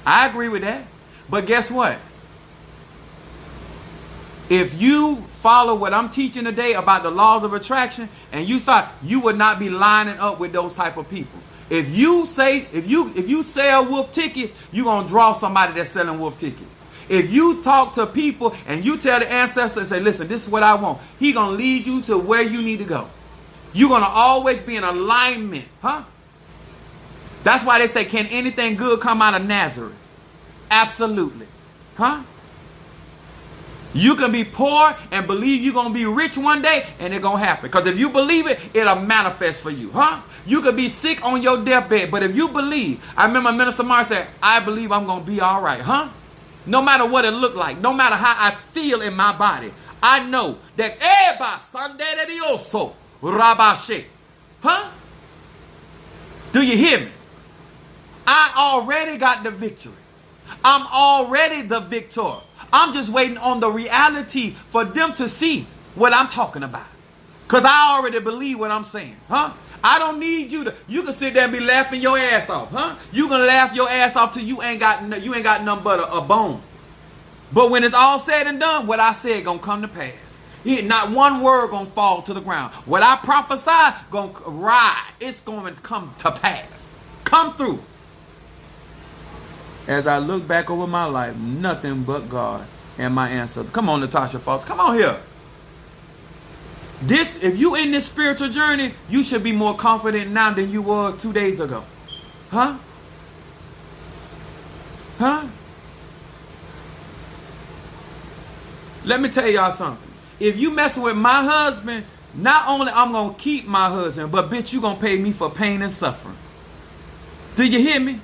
I agree with that. But guess what? If you follow what I'm teaching today about the laws of attraction and you would not be lining up with those type of people. If you sell wolf tickets, you're going to draw somebody that's selling wolf tickets. If you talk to people and you tell the ancestor and say, listen, this is what I want, he's going to lead you to where you need to go. You're going to always be in alignment, huh? That's why they say, can anything good come out of Nazareth? Absolutely, huh? You can be poor and believe you're going to be rich one day, and it's going to happen. Because if you believe it, it'll manifest for you, huh? You could be sick on your deathbed, but if you believe, I remember Minister Mark said, I believe I'm going to be all right, huh? No matter what it looked like, no matter how I feel in my body, I know that huh? Do you hear me? I already got the victory. I'm already the victor. I'm just waiting on the reality for them to see what I'm talking about. Because I already believe what I'm saying, huh? I don't need you can sit there and be laughing your ass off, huh? You can laugh your ass off till you ain't got nothing but a bone. But when it's all said and done, what I said gonna come to pass. Not one word gonna fall to the ground. What I prophesy gonna ride. It's going to come to pass. Come through. As I look back over my life, nothing but God and my ancestors. Come on, Natasha Fox. Come on here. If you in this spiritual journey, you should be more confident now than you was 2 days ago. Huh? Huh? Let me tell y'all something. If you messing with my husband, not only I'm going to keep my husband, but bitch, you going to pay me for pain and suffering. Do you hear me?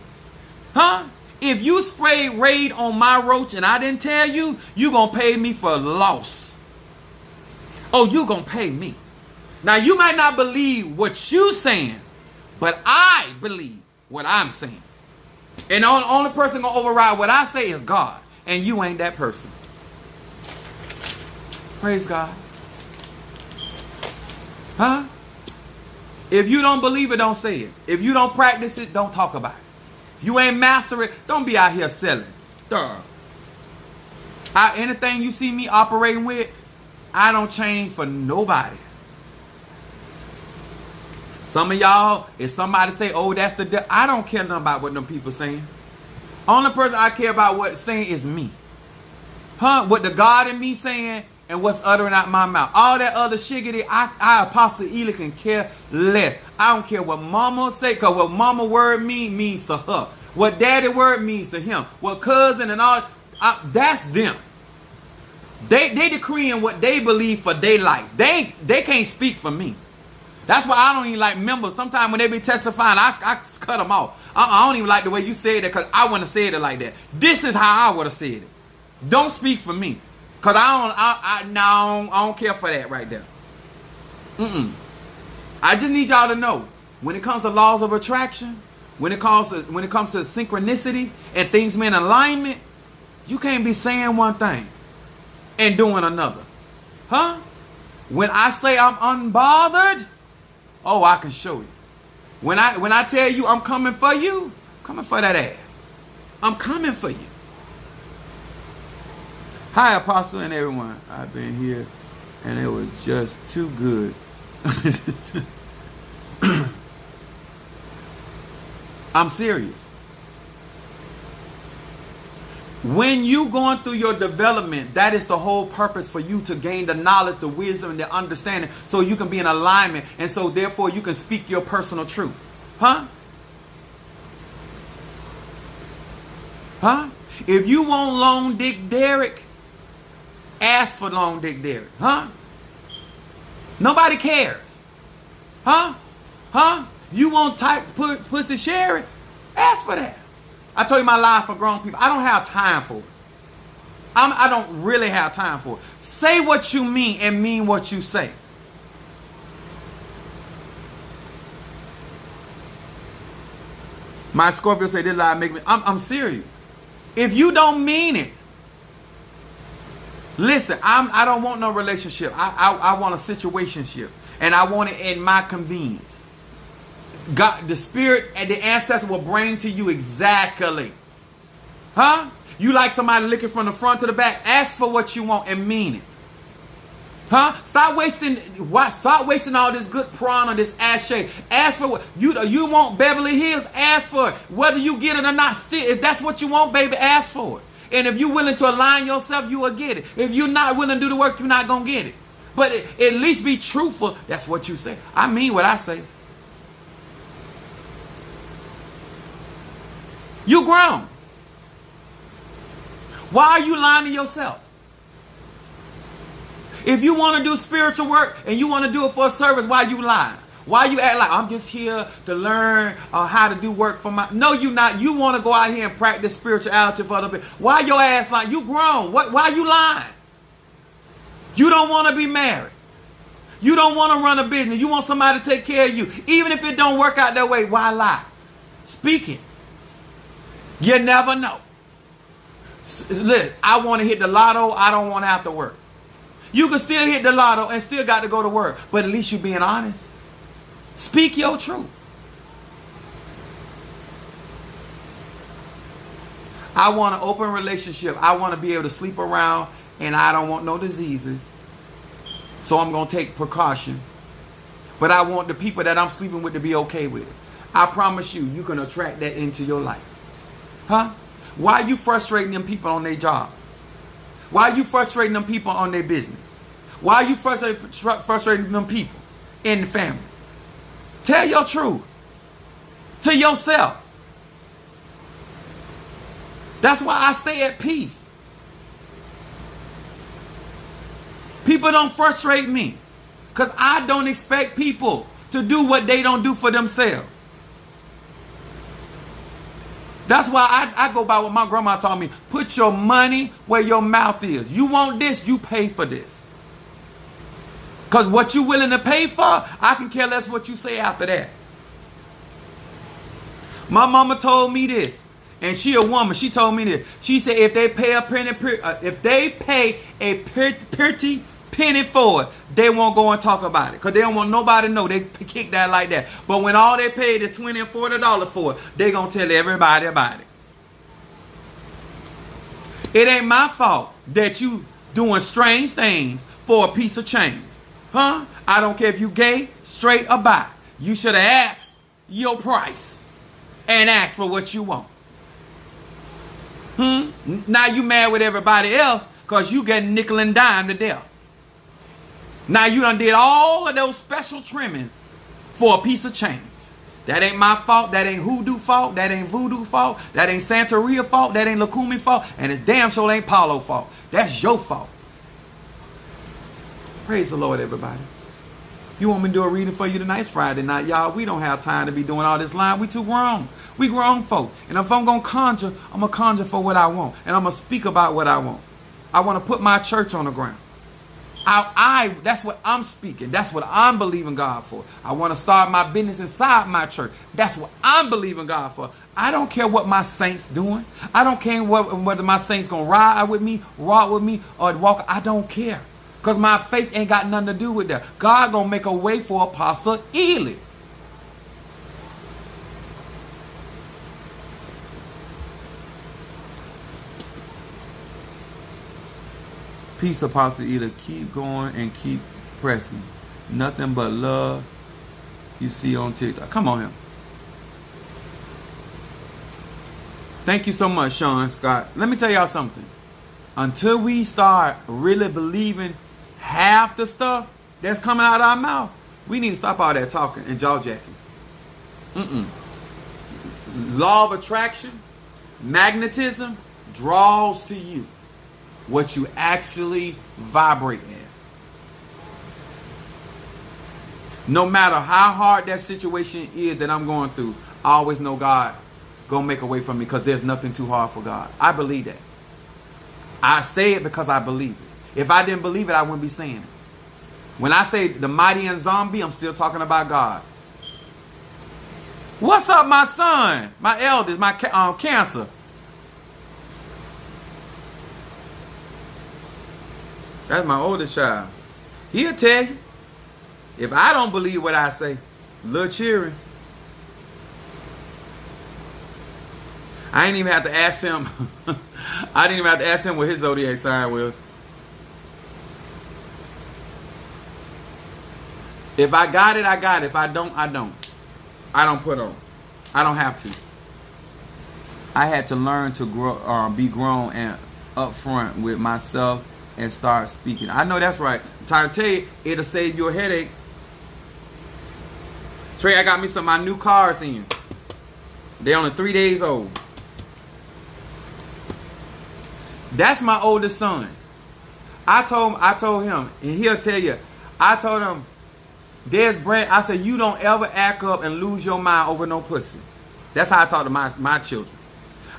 Huh? If you sprayed Raid on my roach and I didn't tell you, you going to pay me for loss. Oh, you going to pay me. Now, you might not believe what you saying, but I believe what I'm saying. And the only person going to override what I say is God. And you ain't that person. Praise God. Huh? If you don't believe it, don't say it. If you don't practice it, don't talk about it. If you ain't master it, don't be out here selling. Duh. Anything you see me operating with, I don't change for nobody. Some of y'all, if somebody say, oh, that's the devil, I don't care nothing about what them people saying. Only person I care about what saying is me. Huh? What the God in me saying and what's uttering out my mouth. All that other shiggity, I Apostle Ely can care less. I don't care what mama say, because what mama word means to her. What daddy word means to him. What cousin and all, that's them. They decreeing what they believe for their life. They can't speak for me. That's why I don't even like members. Sometimes when they be testifying, I cut them off. I don't even like the way you said it, because I wouldn't have said it like that. This is how I would have said it. Don't speak for me. Because I don't care for that right there. I just need y'all to know, when it comes to laws of attraction, when it comes to synchronicity and things being in alignment, you can't be saying one thing and doing another. Huh? When I say I'm unbothered, oh, I can show you. When I tell you I'm coming for you, I'm coming for that ass. I'm coming for you. Hi, Apostle and everyone. I've been here, and it was just too good. I'm serious. When you going through your development, that is the whole purpose, for you to gain the knowledge, the wisdom, and the understanding, so you can be in alignment, and so therefore you can speak your personal truth. Huh? Huh? If you want Long Dick Derrick, ask for Long Dick Derrick. Huh? Nobody cares. Huh? Huh? You want tight pussy Sherry? Ask for that. I told you my life for grown people. I don't have time for it. I don't really have time for it. Say what you mean and mean what you say. My Scorpio said this lie make me. I'm serious. If you don't mean it, listen. I don't want no relationship. I want a situationship, and I want it in my convenience. God, the spirit and the ancestor will bring to you exactly. Huh? You like somebody looking from the front to the back? Ask for what you want and mean it. Huh? Stop wasting all this good prana, this ashay. Ask for what you want. Beverly Hills, ask for it. Whether you get it or not, still, if that's what you want, baby, ask for it. And if you're willing to align yourself, you will get it. If you're not willing to do the work, you're not gonna get it. But at least be truthful. That's what you say. I mean what I say. You grown. Why are you lying to yourself? If you want to do spiritual work and you want to do it for a service, why you lying? Why you act like I'm just here to learn how to do work for my... No, you not. You want to go out here and practice spirituality for other people. Why your ass lying? You grown. Why you lying? You don't want to be married. You don't want to run a business. You want somebody to take care of you. Even if it don't work out that way, why lie? Speak it. You never know. Listen, I want to hit the lotto. I don't want to have to work. You can still hit the lotto and still got to go to work. But at least you're being honest. Speak your truth. I want an open relationship. I want to be able to sleep around, and I don't want no diseases. So I'm going to take precaution. But I want the people that I'm sleeping with to be okay with it. I promise you, you can attract that into your life. Huh? Why are you frustrating them people on their job? Why are you frustrating them people on their business? Why are you frustrating them people in the family? Tell your truth to yourself. That's why I stay at peace. People don't frustrate me because I don't expect people to do what they don't do for themselves. That's why I go by what my grandma taught me. Put your money where your mouth is. You want this, you pay for this. Because what you're willing to pay for, I can care less what you say after that. My mama told me this. And she a woman. She told me this. She said if they pay a pretty penny for it, they won't go and talk about it. Because they don't want nobody to know. They kick that like that. But when all they paid is $20 and $40 for it, they going to tell everybody about it. It ain't my fault that you doing strange things for a piece of change. Huh? I don't care if you gay, straight, or bi. You should have asked your price and asked for what you want. Now you mad with everybody else because you get nickel and dime to death. Now you done did all of those special trimmings for a piece of change. That ain't my fault. That ain't hoodoo fault. That ain't voodoo fault. That ain't Santeria fault. That ain't Lakumi fault. And it's damn sure ain't Paulo fault. That's your fault. Praise the Lord, everybody. You want me to do a reading for you tonight? It's Friday night, y'all. We don't have time to be doing all this line. We too grown. We grown folk. And if I'm going to conjure, I'm going to conjure for what I want. And I'm going to speak about what I want. I want to put my church on the ground. That's what I'm speaking. That's what I'm believing God for. I want to start my business inside my church. That's what I'm believing God for. I don't care what my saints doing. I don't care whether my saints going to ride with me, walk with me, or walk. I don't care. Because my faith ain't got nothing to do with that. God going to make a way for Apostle Ely. Peace, Apostle Ely. Keep going and keep pressing. Nothing but love you see on TikTok. Come on here. Thank you so much, Sean Scott. Let me tell y'all something. Until we start really believing half the stuff that's coming out of our mouth, we need to stop all that talking and jaw jacking. Law of attraction, magnetism draws to you what you actually vibrate as. No matter how hard that situation is that I'm going through, I always know God gonna make a way for me because there's nothing too hard for God. I believe that. I say it because I believe it. If I didn't believe it, I wouldn't be saying it. When I say the mighty and zombie, I'm still talking about God. What's up, my son? My eldest, my cancer. That's my oldest child. He'll tell you. If I don't believe what I say, little cheering. I didn't even have to ask him. I didn't even have to ask him what his zodiac sign was. If I got it, I got it. If I don't, I don't. I don't put on. I don't have to. I had to learn to grow, be grown and upfront with myself and start speaking. I know that's right. I'm trying to tell you, it'll save you a headache. Trey, I got me some of my new cars in. They're only 3 days old. That's my oldest son. I told him, and he'll tell you, I told him, there's brand. I said, you don't ever act up and lose your mind over no pussy. That's how I talk to my children.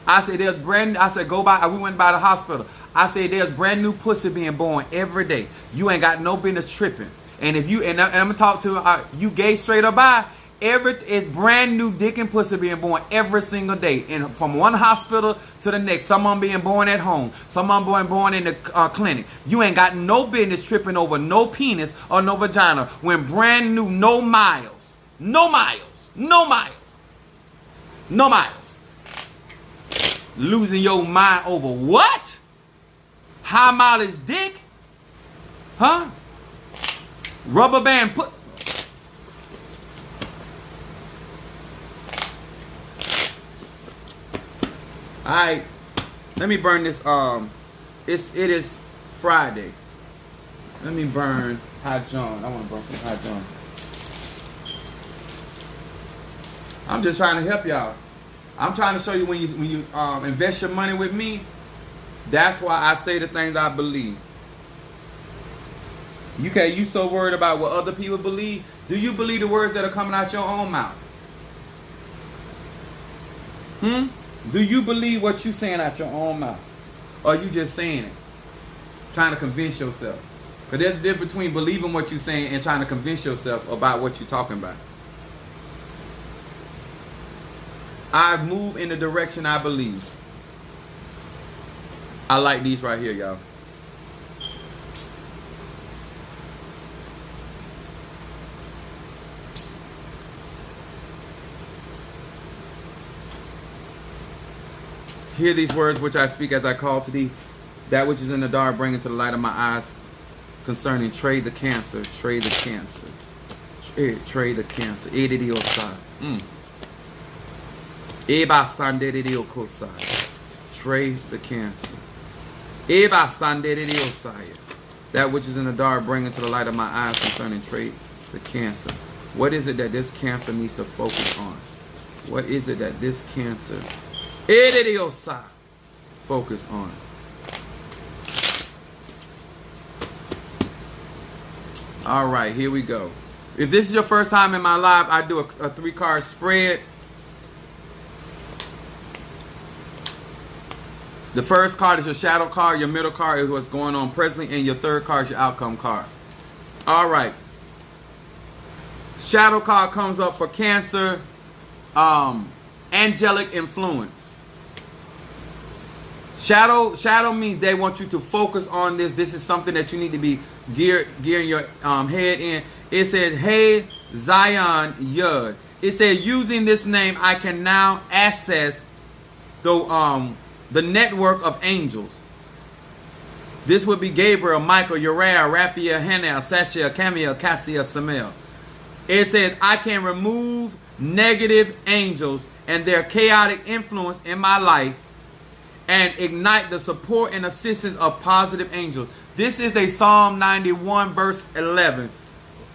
I said, there's brand. I said, go by. We went by the hospital. I said, there's brand new pussy being born every day. You ain't got no business tripping. And if you and I'm gonna talk to you, gay, straight or bi. It's brand new dick and pussy being born every single day, and from one hospital to the next. Some of them being born at home, some of them born in the clinic. You ain't got no business tripping over no penis or no vagina when brand new, no miles, no miles, no miles, no miles. Losing your mind over what? High mileage dick? Huh? Rubber band put. Alright, let me burn this. It is Friday. Let me burn hot John. I want to burn some hot John. I'm just trying to help y'all. I'm trying to show you when you invest your money with me, that's why I say the things I believe. You so worried about what other people believe. Do you believe the words that are coming out your own mouth? Do you believe what you saying out your own mouth? Or are you just saying it? Trying to convince yourself. Because there's a difference between believing what you're saying and trying to convince yourself about what you're talking about. I move in the direction I believe. I like these right here, y'all. Hear these words which I speak as I call to thee. That which is in the dark, bring into the light of my eyes. Concerning trade the cancer, trade the cancer, trade the cancer. Trade the cancer. That which is in the dark, bring into the light of my eyes. Concerning trade the cancer. What is it that this cancer needs to focus on? What is it that this cancer focus on? All right, here we go. If this is your first time in my live, I do a 3-card spread. The first card is your shadow card. Your middle card is what's going on presently. And your third card is your outcome card. All right. Shadow card comes up for Cancer. Angelic influence. Shadow means they want you to focus on this. This is something that you need to be gearing your head in. It says, hey, Zion Yud. It says, using this name, I can now access the network of angels. This would be Gabriel, Michael, Uriah, Raphael, Hanel, Sachiel, Camiel, Cassiel, Samael. It says, I can remove negative angels and their chaotic influence in my life and ignite the support and assistance of positive angels. This is a Psalm 91 verse 11.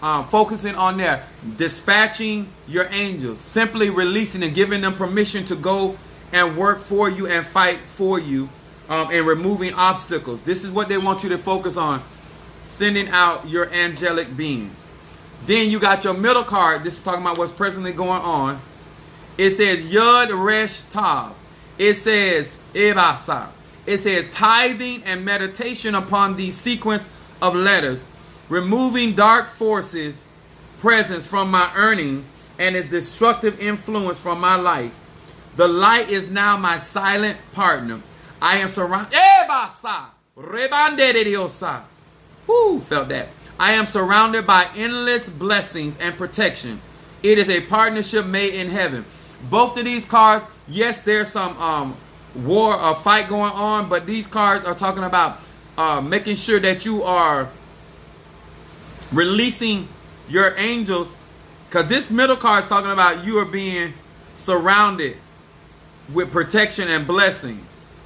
Focusing on there. Dispatching your angels. Simply releasing and giving them permission to go and work for you and fight for you. And removing obstacles. This is what they want you to focus on. Sending out your angelic beings. Then you got your middle card. This is talking about what's presently going on. It says Yud Resh Tav. It says Evasa. It says tithing and meditation upon the sequence of letters, removing dark forces presence from my earnings and its destructive influence from my life. The light is now my silent partner. I am surrounded. Evasa. Rebandediosa. Whoo, felt that. I am surrounded by endless blessings and protection. It is a partnership made in heaven. Both of these cards, yes, there's some war or fight going on, but these cards are talking about making sure that you are releasing your angels, because this middle card is talking about you are being surrounded with protection and blessings.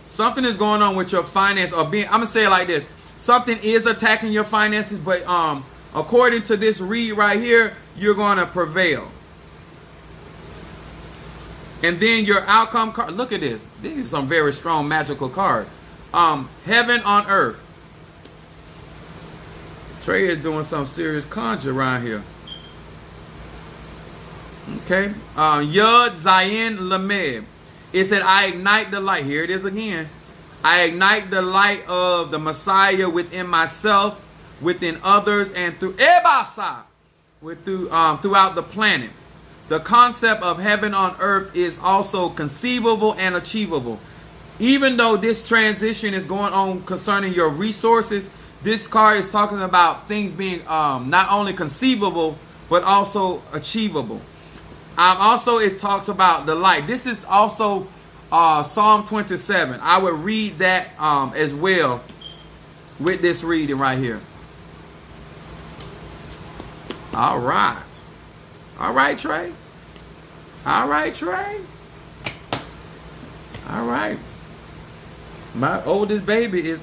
Something is going on with your finance, or being, I'm gonna say it like this: something is attacking your finances, but according to this read right here, you're going to prevail. And then your outcome card. Look at this. These are some very strong magical cards. Heaven on earth. Trey is doing some serious conjure around here. Okay. Yud Zayin Lamed. It said, I ignite the light. Here it is again. I ignite the light of the Messiah within myself, within others, and through Ebasa, throughout the planet. The concept of heaven on earth is also conceivable and achievable. Even though this transition is going on concerning your resources, this card is talking about things being not only conceivable, but also achievable. Also, it talks about the light. This is also Psalm 27. I would read that as well with this reading right here. All right. All right, Trey. All right, Trey. All right. My oldest baby is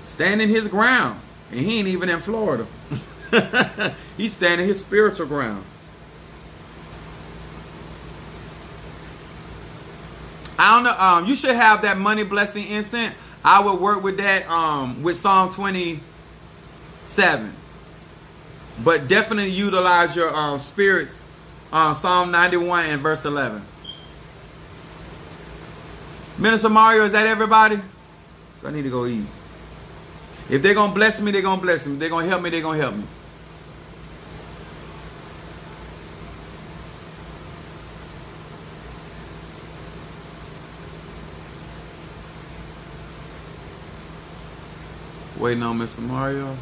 standing his ground. And he ain't even in Florida. He's standing his spiritual ground. I don't know. You should have that money blessing incense. I would work with that with Psalm 27. But definitely utilize your spirits. Psalm 91 and verse 11. Minister Mario, is that everybody? So I need to go eat. If they're going to bless me, they're going to bless me. If they're going to help me, they're going to help me. Waiting on Mr. Mario.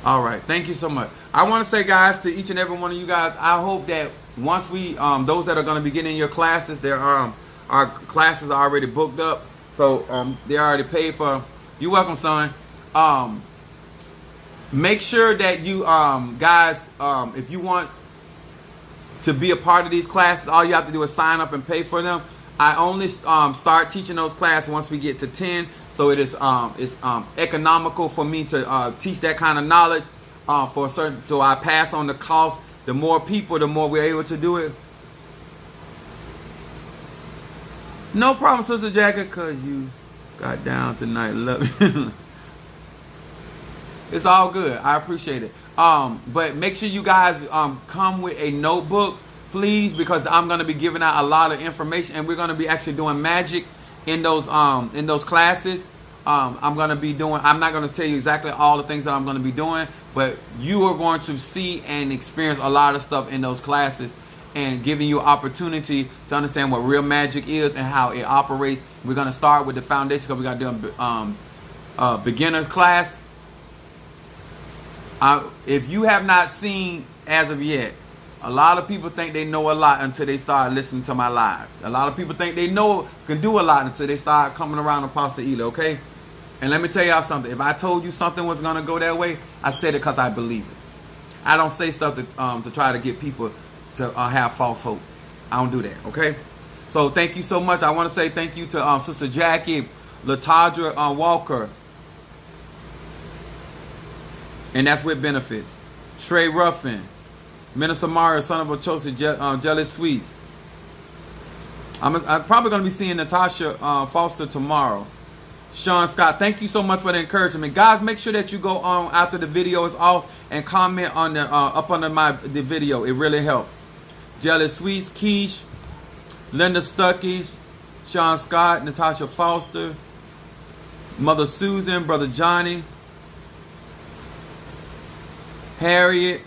All right, thank you so much. I want to say, guys, to each and every one of you guys, I hope that once we, those that are going to be getting your classes, there are our classes are already booked up, so they're already paid for. You're welcome, son. Make sure that you guys, if you want to be a part of these classes, all you have to do is sign up and pay for them. I only start teaching those classes once we get to 10. So it is it's economical for me to teach that kind of knowledge for a certain. So I pass on the cost. The more people, the more we're able to do it. No problem, Sister Jackie, because you got down tonight. Love you. It's all good. I appreciate it. But make sure you guys come with a notebook, please, because I'm going to be giving out a lot of information, and we're going to be actually doing magic in those classes. I'm going to be doing. I'm not going to tell you exactly all the things that I'm going to be doing, but you are going to see and experience a lot of stuff in those classes, and giving you opportunity to understand what real magic is and how it operates. We're going to start with the foundation because we got to do a beginner class. If you have not seen as of yet, a lot of people think they know a lot until they start listening to my live. A lot of people think they can do a lot until they start coming around Apostle Ela, okay? And let me tell y'all something. If I told you something was going to go that way, I said it because I believe it. I don't say stuff to try to get people to have false hope. I don't do that, okay? So thank you so much. I want to say thank you to Sister Jackie, Latadra Walker, and that's with benefits. Trey Ruffin, Minister Mario, son of Ochosi, Jealous Sweets. I'm probably going to be seeing Natasha Foster tomorrow. Sean Scott, thank you so much for the encouragement. Guys, make sure that you go on after the video is off and comment on the up under the video. It really helps. Jealous Sweets, Keish, Linda Stuckey, Sean Scott, Natasha Foster, Mother Susan, Brother Johnny, Harriet,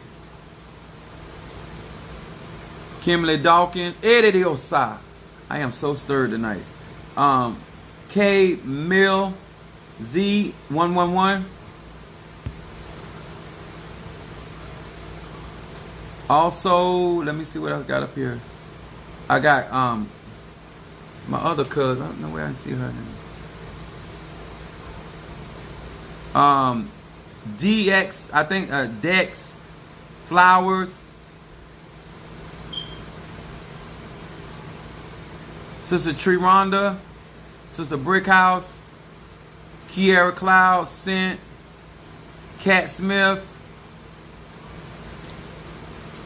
Kimberly Dawkins, Eddie Osai. I am so stirred tonight. K Mill Z111. Also, let me see what else got up here. I got my other cousin. I don't know where I see her name. DX, I think Dex Flowers. Sister Tree Rhonda, Sister Brickhouse, Kiara Cloud, Scent, Cat Smith,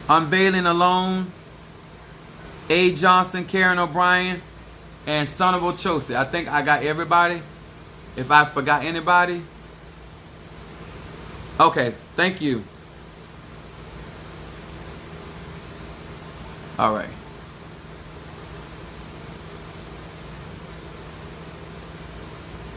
Unveiling Alone, A. Johnson, Karen O'Brien, and Son of Ochosi. I think I got everybody. If I forgot anybody. Okay, thank you. All right.